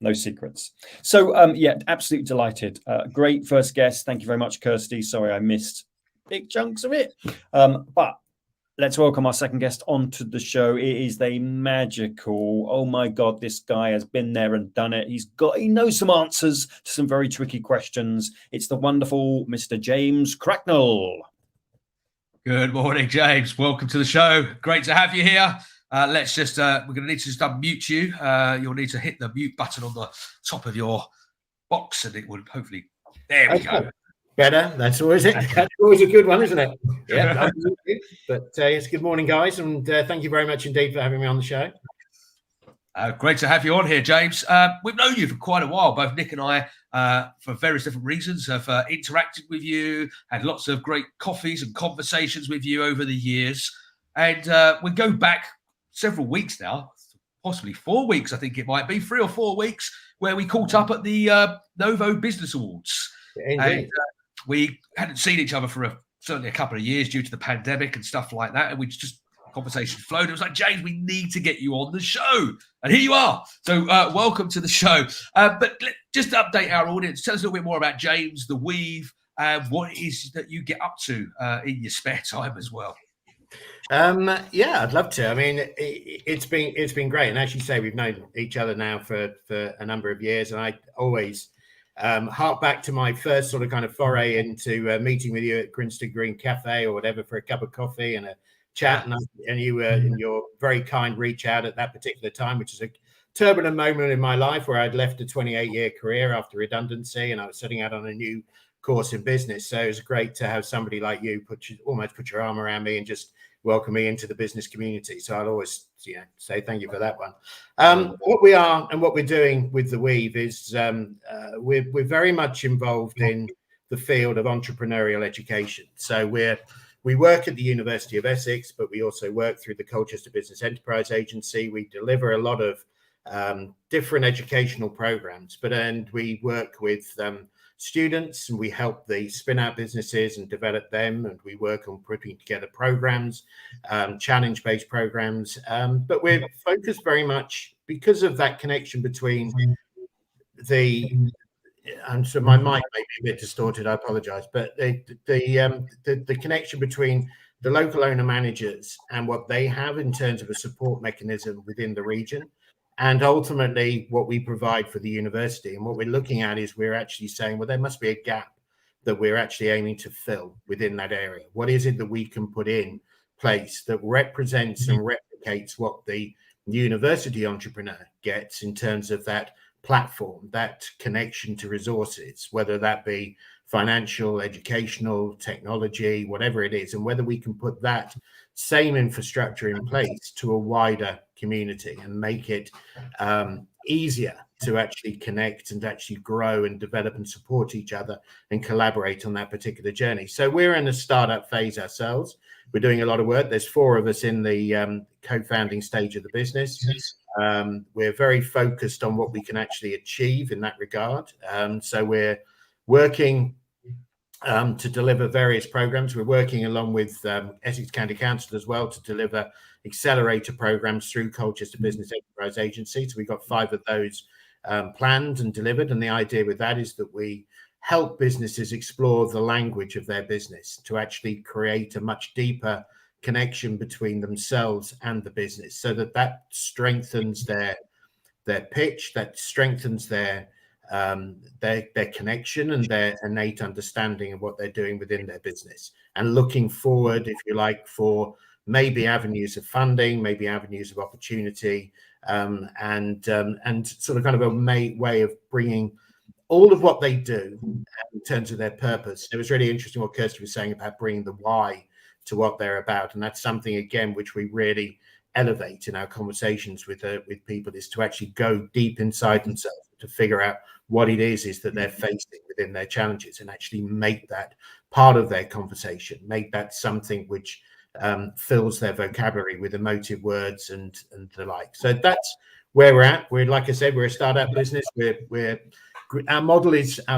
No secrets. So yeah, absolutely delighted. Great first guest. Thank you very much, Kirsti. Sorry I missed big chunks of it. But let's welcome our second guest onto the show. It is the magical, oh my God, this guy has been there and done it. He knows some answers to some very tricky questions. It's the wonderful Mr. James Cracknell. Good morning, James. Welcome to the show. Great to have you here. Let's just, we're going to need to just unmute you. You'll need to hit the mute button on the top of your box and it will hopefully, there we go. Better. That's always it. That's always a good one, isn't it? Yeah, absolutely. But yes, good morning, guys, and thank you very much indeed for having me on the show. Great to have you on here, James. We've known you for quite a while. Both Nick and I, for various different reasons, have interacted with you, had lots of great coffees and conversations with you over the years. And we go back several weeks now, possibly 4 weeks, I think it might be, 3 or 4 weeks, where we caught up at the Novo Business Awards. Indeed. And we hadn't seen each other for certainly a couple of years due to the pandemic and stuff like that. And we just, conversation flowed. It was like, James, we need to get you on the show. And here you are. So welcome to the show. But just to update our audience, tell us a little bit more about James, the Weave, and what it is that you get up to in your spare time as well. Yeah, I'd love to. I mean, it's been great. And as you say, we've known each other now for a number of years. And I always hark back to my first sort of kind of foray into meeting with you at Grinstead Green Cafe or whatever for a cup of coffee and a chat, and you were in your very kind reach out at that particular time, which is a turbulent moment in my life where I'd left a 28-year career after redundancy and I was setting out on a new course in business. So it was great to have somebody like you almost put your arm around me and just welcome me into the business community. So I'll always say thank you for that one. What we are and what we're doing with the Weave is we're very much involved in the field of entrepreneurial education. So we work at the University of Essex, but we also work through the Colchester Business Enterprise Agency. We deliver a lot of different educational programs, and we work with students and we help the spin out businesses and develop them. And we work on putting together programs, challenge-based programs. But we're focused very much because of that connection between and so my mic may be a bit distorted, I apologize, but the connection between the local owner managers and what they have in terms of a support mechanism within the region, and ultimately what we provide for the university. And what we're looking at is we're actually saying, well, there must be a gap that we're actually aiming to fill within that area. What is it that we can put in place that represents and replicates what the university entrepreneur gets in terms of that platform, that connection to resources, whether that be financial, educational, technology, whatever it is, and whether we can put that same infrastructure in place to a wider community and make it easier to actually connect and actually grow and develop and support each other and collaborate on that particular journey. So we're in a startup phase ourselves. We're doing a lot of work. There's 4 of us in the co-founding stage of the business. We're very focused on what we can actually achieve in that regard. So we're working to deliver various programs. We're working along with Essex County Council as well to deliver accelerator programs through Colchester Business Enterprise Agency. So we've got 5 of those planned and delivered. And the idea with that is that we help businesses explore the language of their business to actually create a much deeper connection between themselves and the business, so that strengthens their pitch, that strengthens their connection and their innate understanding of what they're doing within their business, and looking forward, if you like, for maybe avenues of funding, maybe avenues of opportunity, and sort of kind of a way of bringing all of what they do in terms of their purpose. It was really interesting what Kirsti was saying about bringing the why to what they're about, and that's something again which we really elevate in our conversations with people, is to actually go deep inside themselves to figure out what it is that they're facing within their challenges, and actually make that part of their conversation, make that something which fills their vocabulary with emotive words and the like. So that's where we're at. We're, like I said, we're a startup business. Our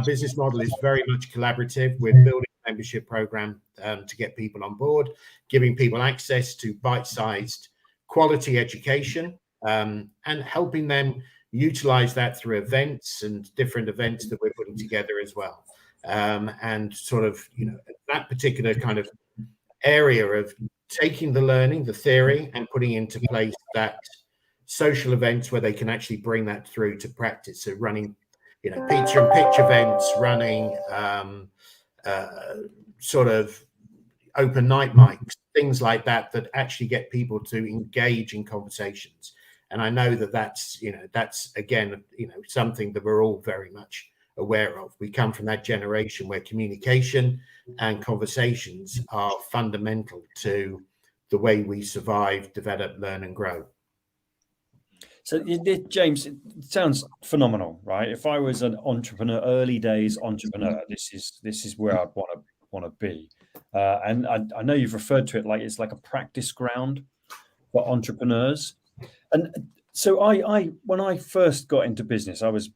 business model is very much collaborative. We're building a membership program to get people on board, giving people access to bite-sized quality education, and helping them utilize that through events and different events that we're putting together as well. And sort of, that particular kind of area of taking the learning, the theory, and putting into place that social events where they can actually bring that through to practice. So running, picture and pitch events, running sort of open night mics, things like that, that actually get people to engage in conversations. And I know that that's again, something that we're all very much aware of. We come from that generation where communication and conversations are fundamental to the way we survive, develop, learn, and grow. So, James, it sounds phenomenal, right? If I was an entrepreneur, early days entrepreneur, this is where I'd want to be. And I know you've referred to it like it's like a practice ground for entrepreneurs. And so, I when I first got into business, I was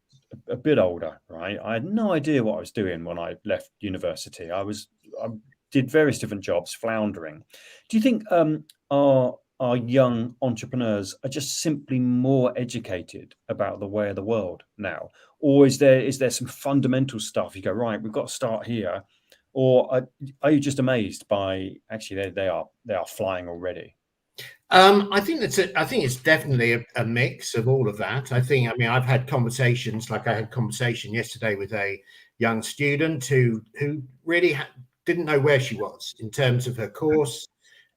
a bit older, right? I had no idea what I was doing when I left university. I did various different jobs, floundering. Do you think our young entrepreneurs are just simply more educated about the way of the world now, or is there some fundamental stuff you go, right, we've got to start here, or are you just amazed by actually they are flying already? I think it's definitely a mix of all of that. I mean, I've had conversations, like I had a conversation yesterday with a young student who really didn't know where she was in terms of her course,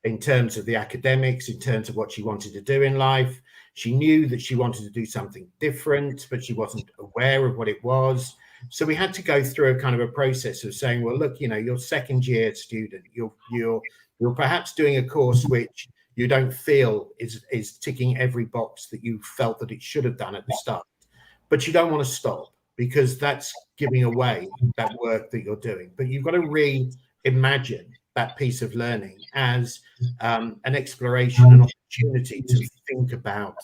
in terms of the academics, in terms of what she wanted to do in life. She knew that she wanted to do something different, but she wasn't aware of what it was. So we had to go through a kind of a process of saying, well, look, you're second year student, you're perhaps doing a course which you don't feel is ticking every box that you felt that it should have done at the start, but you don't want to stop, because that's giving away that work that you're doing. But you've got to reimagine that piece of learning as an exploration, an opportunity to think about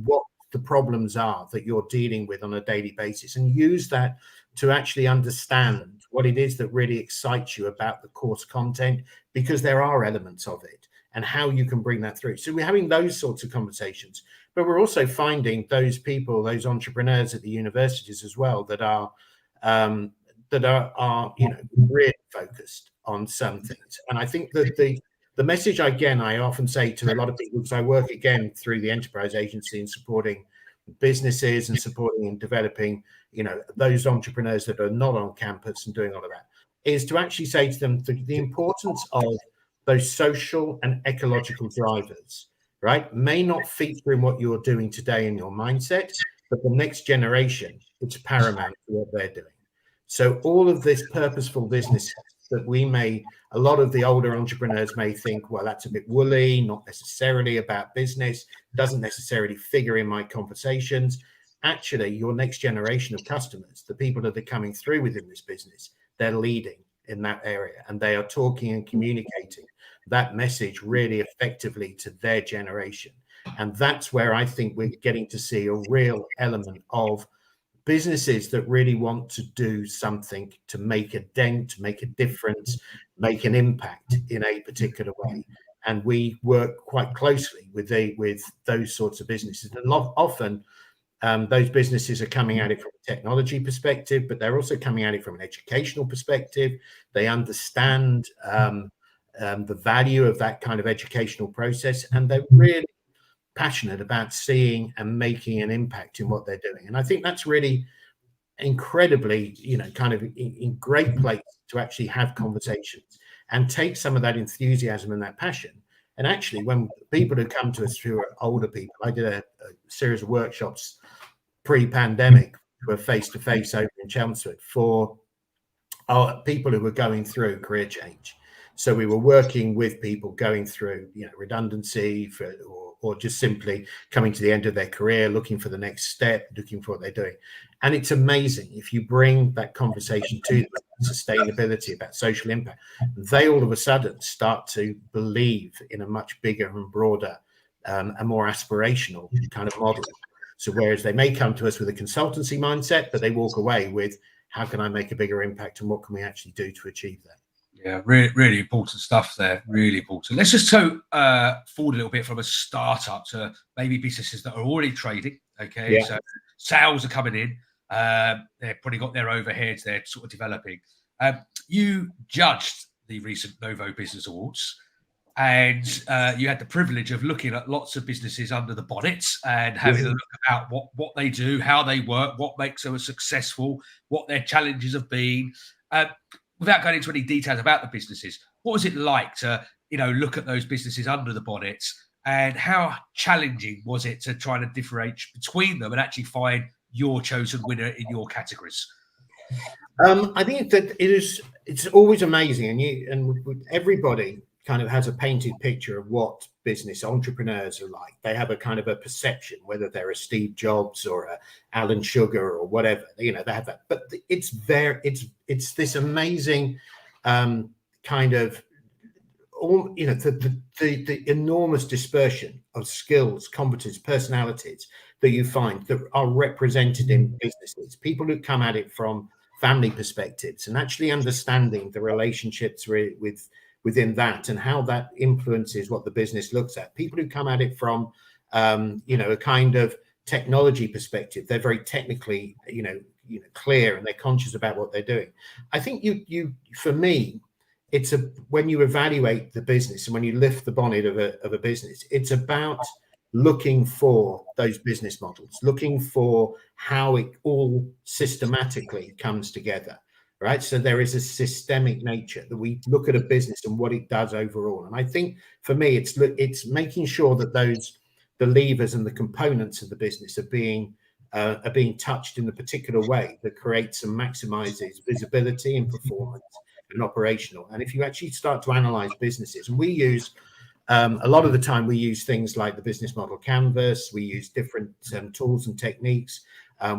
what the problems are that you're dealing with on a daily basis, and use that to actually understand what it is that really excites you about the course content, because there are elements of it, and how you can bring that through. So we're having those sorts of conversations, but we're also finding those people, those entrepreneurs at the universities as well, that are really focused on some things. And I think that the message, again, I often say to a lot of people, because I work again through the enterprise agency in supporting businesses and supporting and developing, those entrepreneurs that are not on campus and doing all of that, is to actually say to them the importance of those social and ecological drivers, right, may not feature in what you're doing today in your mindset, but the next generation, it's paramount to what they're doing. So all of this purposeful business that a lot of the older entrepreneurs may think, well, that's a bit woolly, not necessarily about business, doesn't necessarily figure in my conversations. Actually, your next generation of customers, the people that are coming through within this business, they're leading in that area, and they are talking and communicating that message really effectively to their generation. And that's where I think we're getting to see a real element of businesses that really want to do something to make a dent, make a difference, make an impact in a particular way. And we work quite closely with those sorts of businesses. And often those businesses are coming at it from a technology perspective, but they're also coming at it from an educational perspective. They understand the value of that kind of educational process, and they're really passionate about seeing and making an impact in what they're doing. And I think that's really incredibly, kind of in great place to actually have conversations and take some of that enthusiasm and that passion. And actually, when people who come to us who are older people, I did a series of workshops pre-pandemic, who were face-to-face over in Chelmsford, for people who were going through career change. So we were working with people going through, redundancy or just simply coming to the end of their career, looking for the next step, looking for what they're doing. And it's amazing if you bring that conversation to them about sustainability, about social impact, they all of a sudden start to believe in a much bigger and broader and more aspirational kind of model. So whereas they may come to us with a consultancy mindset, but they walk away with, how can I make a bigger impact, and what can we actually do to achieve that? Yeah, really, really important stuff there. Really important. Let's just forward a little bit from a startup to maybe businesses that are already trading. Okay, yeah. So sales are coming in. They've probably got their overheads. They're sort of developing. You judged the recent Novo Business Awards. And you had the privilege of looking at lots of businesses under the bonnet and having a look about what they do, how they work, what makes them successful, what their challenges have been. Without going into any details about the businesses, what was it like to, look at those businesses under the bonnet, and how challenging was it to try to differentiate between them and actually find your chosen winner in your categories? I think that it's always amazing, and everybody kind of has a painted picture of what business entrepreneurs are like. They have a kind of a perception, whether they're a Steve Jobs or a Alan Sugar or whatever, they have that. But it's this amazing kind of the enormous dispersion of skills, competence, personalities that you find that are represented in businesses. People who come at it from family perspectives and actually understanding the relationships within that and how that influences what the business looks at. People who come at it from a kind of technology perspective, they're very technically clear and they're conscious about what they're doing. I think for me, it's when you evaluate the business and when you lift the bonnet of a business, it's about looking for those business models, looking for how it all systematically comes together. Right. So there is a systemic nature that we look at a business and what it does overall. And I think for me, it's making sure that the levers and the components of the business are being touched in a particular way that creates and maximizes visibility and performance and operational. And if you actually start to analyze businesses, and we use a lot of the time, we use things like the business model canvas, we use different tools and techniques.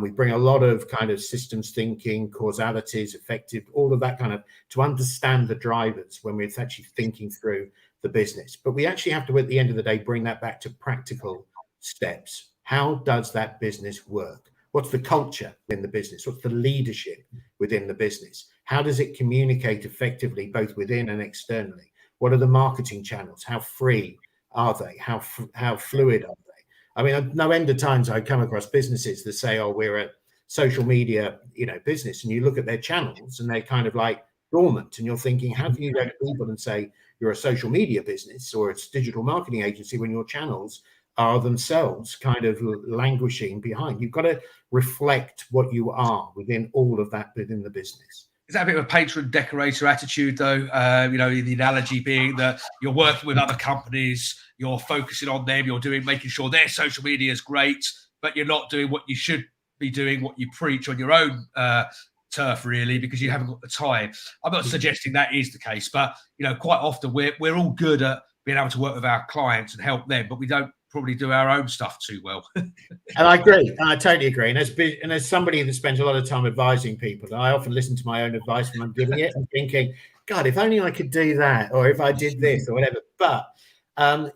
We bring a lot of kind of systems thinking, causalities, effective, all of that kind of to understand the drivers when we're actually thinking through the business. But we actually have to, at the end of the day, bring that back to practical steps. How does that business work? What's the culture in the business? What's the leadership within the business? How does it communicate effectively, both within and externally? What are the marketing channels? How free are they? How fluid are they? I mean, no end of times I come across businesses that say, "Oh, we're a social media, business," and you look at their channels and they're kind of like dormant, and you're thinking, how can you go to people and say you're a social media business or it's a digital marketing agency when your channels are themselves kind of languishing behind? You've got to reflect what you are within all of that within the business. Is that a bit of a painter and decorator attitude, though? The analogy being that you're working with other companies, you're focusing on them, making sure their social media is great, but you're not doing what you should be doing, what you preach on your own turf, really, because you haven't got the time. I'm not suggesting that is the case, but quite often we're all good at being able to work with our clients and help them, but we don't probably do our own stuff too well. And I agree. I totally agree. And as somebody that spends a lot of time advising people, I often listen to my own advice when I'm giving it and thinking, God, if only I could do that, or if I did this or whatever. But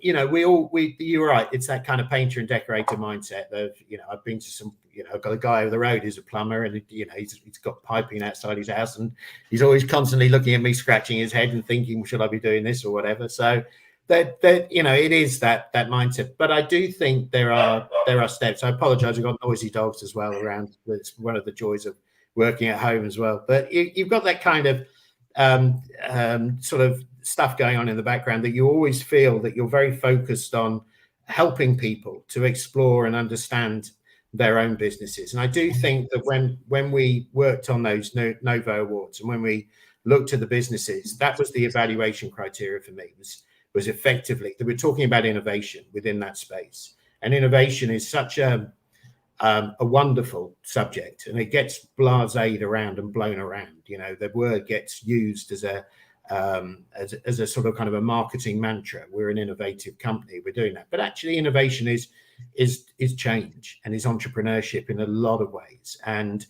you're right. It's that kind of painter and decorator mindset of, I've been to some, I've got a guy over the road who's a plumber, and he's got piping outside his house, and he's always constantly looking at me, scratching his head and thinking, should I be doing this or whatever? So that it is that mindset. But I do think there are steps. I apologize, I've got noisy dogs as well around. It's one of the joys of working at home as well. But you've got that kind of sort of stuff going on in the background that you always feel that you're very focused on helping people to explore and understand their own businesses. And I do think that when we worked on those Novo Awards and when we looked at the businesses, that was the evaluation criteria for me, was effectively that we're talking about innovation within that space. And innovation is such a wonderful subject, and it gets blased around and blown around. The word gets used as a sort of kind of a marketing mantra. We're an innovative company, we're doing that. But actually innovation is change and is entrepreneurship in a lot of ways. And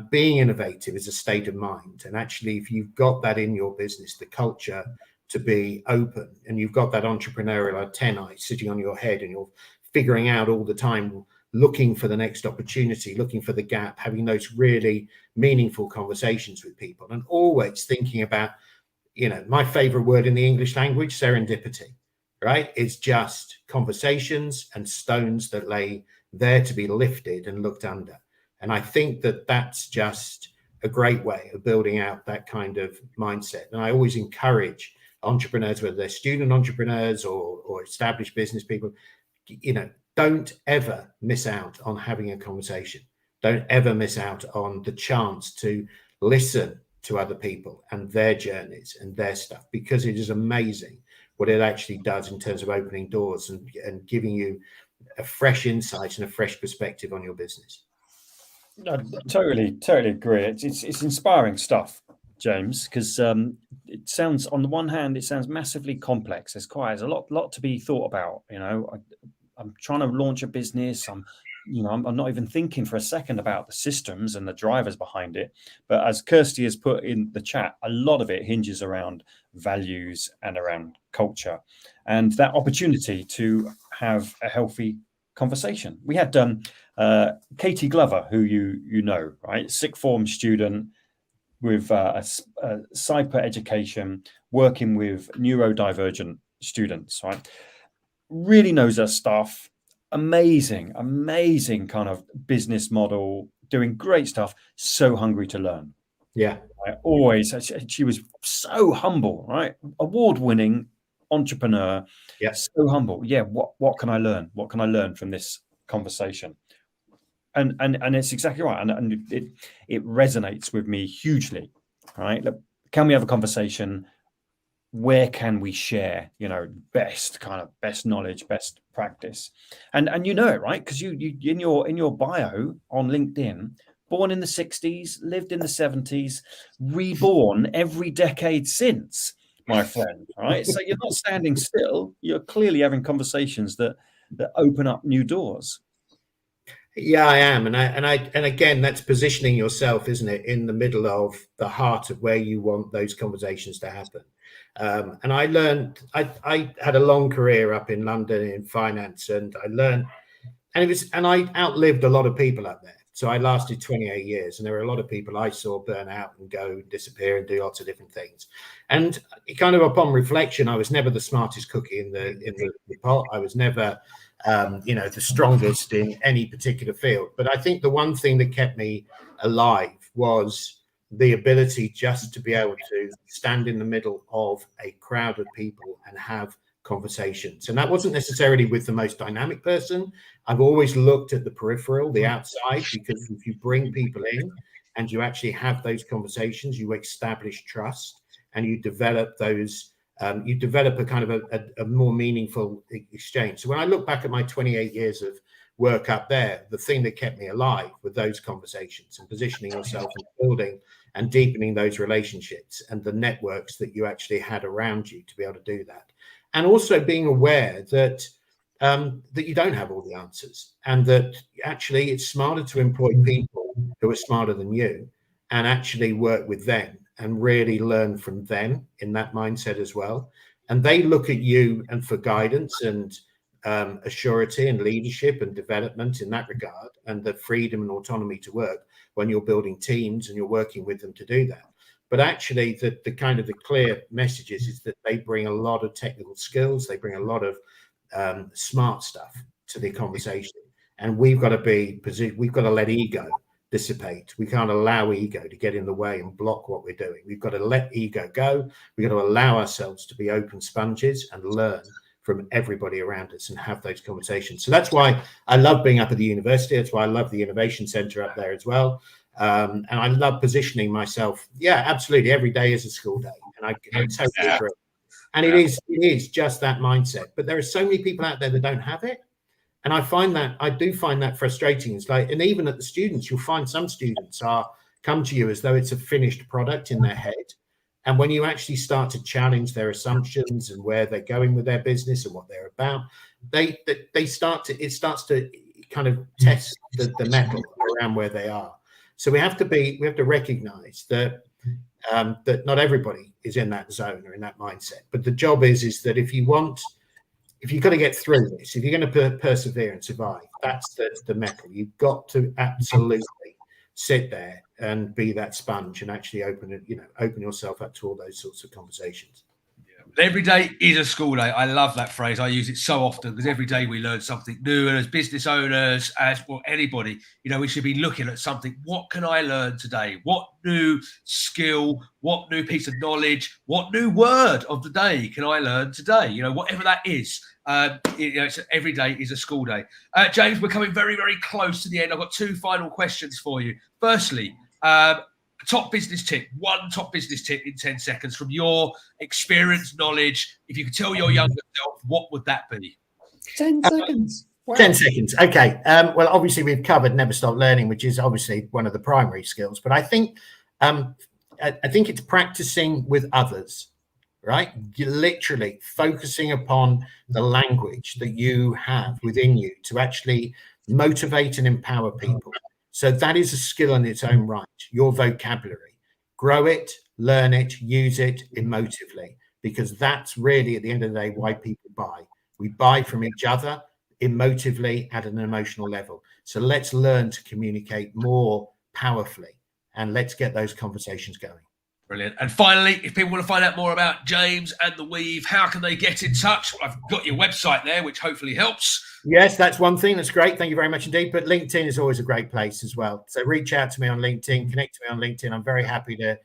being innovative is a state of mind. And actually, if you've got that in your business, the culture to be open, and you've got that entrepreneurial antennae sitting on your head, and you're figuring out all the time, looking for the next opportunity, looking for the gap, having those really meaningful conversations with people, and always thinking about, my favorite word in the English language, serendipity, right? It's just conversations and stones that lay there to be lifted and looked under. And I think that that's just a great way of building out that kind of mindset. And I always encourage entrepreneurs, whether they're student entrepreneurs or established business people, don't ever miss out on having a conversation. Don't ever miss out on the chance to listen to other people and their journeys and their stuff, because it is amazing what it actually does in terms of opening doors and giving you a fresh insight and a fresh perspective on your business. I totally agree. It's inspiring stuff, James, because it sounds, on the one hand, it sounds massively complex. There's a lot to be thought about. I'm trying to launch a business. I'm not even thinking for a second about the systems and the drivers behind it. But as Kirsti has put in the chat, a lot of it hinges around values and around culture, and that opportunity to have a healthy conversation. We had Katie Glover, who you know, right? Sixth form student with a CYPA education, working with neurodivergent students, right? Really knows her stuff. Amazing kind of business model, doing great stuff. So hungry to learn. Yeah. Always. She was so humble, right? Award-winning entrepreneur. Yeah. So humble. Yeah. What can I learn? What can I learn from this conversation? And it's exactly right. And it resonates with me hugely. Right. Look, can we have a conversation? Where can we share, best knowledge, best practice, and you know it, right? Because you in your bio on LinkedIn, born in the 60s, lived in the 70s, reborn every decade since, my friend, right? So you're not standing still. You're clearly having conversations that open up new doors. Yeah, I am, and again, that's positioning yourself, isn't it, in the middle of the heart of where you want those conversations to happen. And I learned, I had a long career up in London in finance, and I learned, and I outlived a lot of people up there. So I lasted 28 years, and there were a lot of people I saw burn out and go disappear and do lots of different things. And kind of upon reflection, I was never the smartest cookie in the pot. I was never the strongest in any particular field. But I think the one thing that kept me alive was the ability just to be able to stand in the middle of a crowd of people and have conversations. And that wasn't necessarily with the most dynamic person. I've always looked at the peripheral, the outside, because if you bring people in and you actually have those conversations, you establish trust and you develop those. You develop a kind of a more meaningful exchange. So when I look back at my 28 years of work up there, the thing that kept me alive were those conversations and positioning yourself and building and deepening those relationships and the networks that you actually had around you to be able to do that. And also being aware that that you don't have all the answers, and that actually it's smarter to employ people who are smarter than you and actually work with them and really learn from them in that mindset as well. And they look at you and for guidance and assurity and leadership and development in that regard, and the freedom and autonomy to work when you're building teams and you're working with them to do that. But actually the kind of the clear messages is that they bring a lot of technical skills. They bring a lot of smart stuff to the conversation. And we've got to let ego dissipate. We can't allow ego to get in the way and block what we're doing. We've got to let ego go. We've got to allow ourselves to be open sponges and learn from everybody around us and have those conversations. So that's why I love being up at the university. That's why I love the innovation center up there as well. And I love positioning myself. Yeah, absolutely. Every day is a school day. And I totally agree. And it is just that mindset. But there are so many people out there that don't have it. And I do find that frustrating. It's like, and even at the students, you'll find some students come to you as though it's a finished product in their head. And when you actually start to challenge their assumptions and where they're going with their business and what they're about, it starts to kind of test the metal around where they are. So we have to recognize that that not everybody is in that zone or in that mindset. But the job is that if you've got to get through this, if you're going to persevere and survive, that's the metal. You've got to absolutely sit there and be that sponge and actually open yourself up to all those sorts of conversations. Every day is a school day. I love that phrase. I use it so often because every day we learn something new. And as business owners, as well, anybody, we should be looking at something. What can I learn today? What new skill? What new piece of knowledge? What new word of the day can I learn today? Whatever that is. Every day is a school day. James, we're coming very, very close to the end. I've got 2 final questions for you. Firstly, top business tip, one top business tip in 10 seconds from your experience, knowledge. If you could tell your younger self, what would that be? 10 seconds. Wow. 10 seconds. Okay. Well, obviously we've covered never stop learning, which is obviously one of the primary skills, but I think it's practicing with others, right? You're literally focusing upon the language that you have within you to actually motivate and empower people. So that is a skill in its own right, your vocabulary. Grow it, learn it, use it emotively, because that's really, at the end of the day, why people buy. We buy from each other emotively at an emotional level. So let's learn to communicate more powerfully, and let's get those conversations going. Brilliant. And finally, if people want to find out more about James and The Weave, how can they get in touch? I've got your website there, which hopefully helps. Yes, that's one thing. That's great. Thank you very much indeed. But LinkedIn is always a great place as well. So reach out to me on LinkedIn, connect to me on LinkedIn. I'm very happy to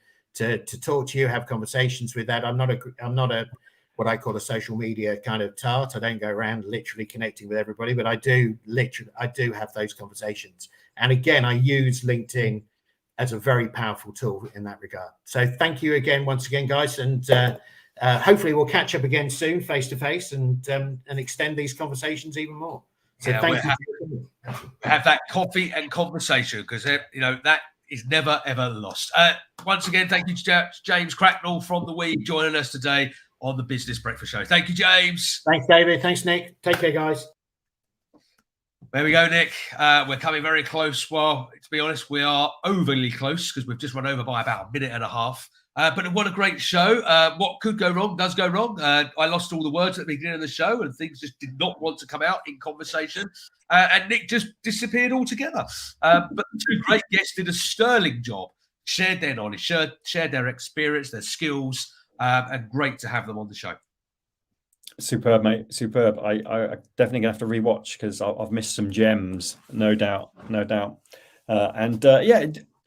talk to you, have conversations with that. I'm not a what I call a social media kind of tart. I don't go around literally connecting with everybody, but I do have those conversations. And again, I use LinkedIn as a very powerful tool in that regard. So thank you again, once again, guys. And hopefully we'll catch up again soon, face to face, and extend these conversations even more. So thank you. Have that coffee and conversation, because that is never ever lost. Once again, thank you to James Cracknell from The Weave joining us today on the Business Breakfast Show. Thank you, James. Thanks, David. Thanks, Nick. Take care, guys. There we go, Nick. We're coming very close. Well, to be honest, we are overly close because we've just run over by about a minute and a half. But what a great show. What could go wrong does go wrong. I lost all the words at the beginning of the show and things just did not want to come out in conversation. And Nick just disappeared altogether. But the 2 great guests did a sterling job, shared their knowledge, shared their experience, their skills, and great to have them on the show. Superb, mate. Superb. I definitely gonna have to rewatch because I've missed some gems, no doubt.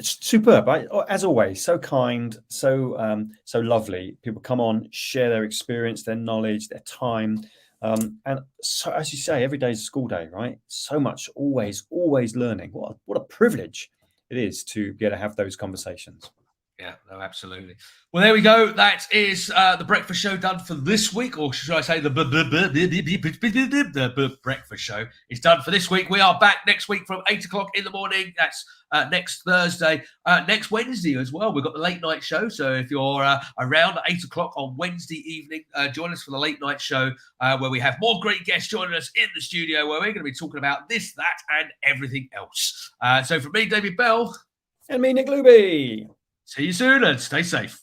It's superb. As always, so kind, so lovely. People come on, share their experience, their knowledge, their time, and so, as you say, every day is a school day, right? So much, always learning. What a privilege it is to be able to have those conversations. Yeah, no, absolutely. Well, there we go. That is the breakfast show done for this week, or should I say the breakfast show is done for this week. We are back next week from 8 o'clock in the morning. That's next Thursday, next Wednesday as well. We've got the late night show. So if you're around at 8 o'clock on Wednesday evening, join us for the late night show where we have more great guests joining us in the studio where we're going to be talking about this, that, and everything else. So from me, David Bell. And me, Nick Looby. See you soon and stay safe.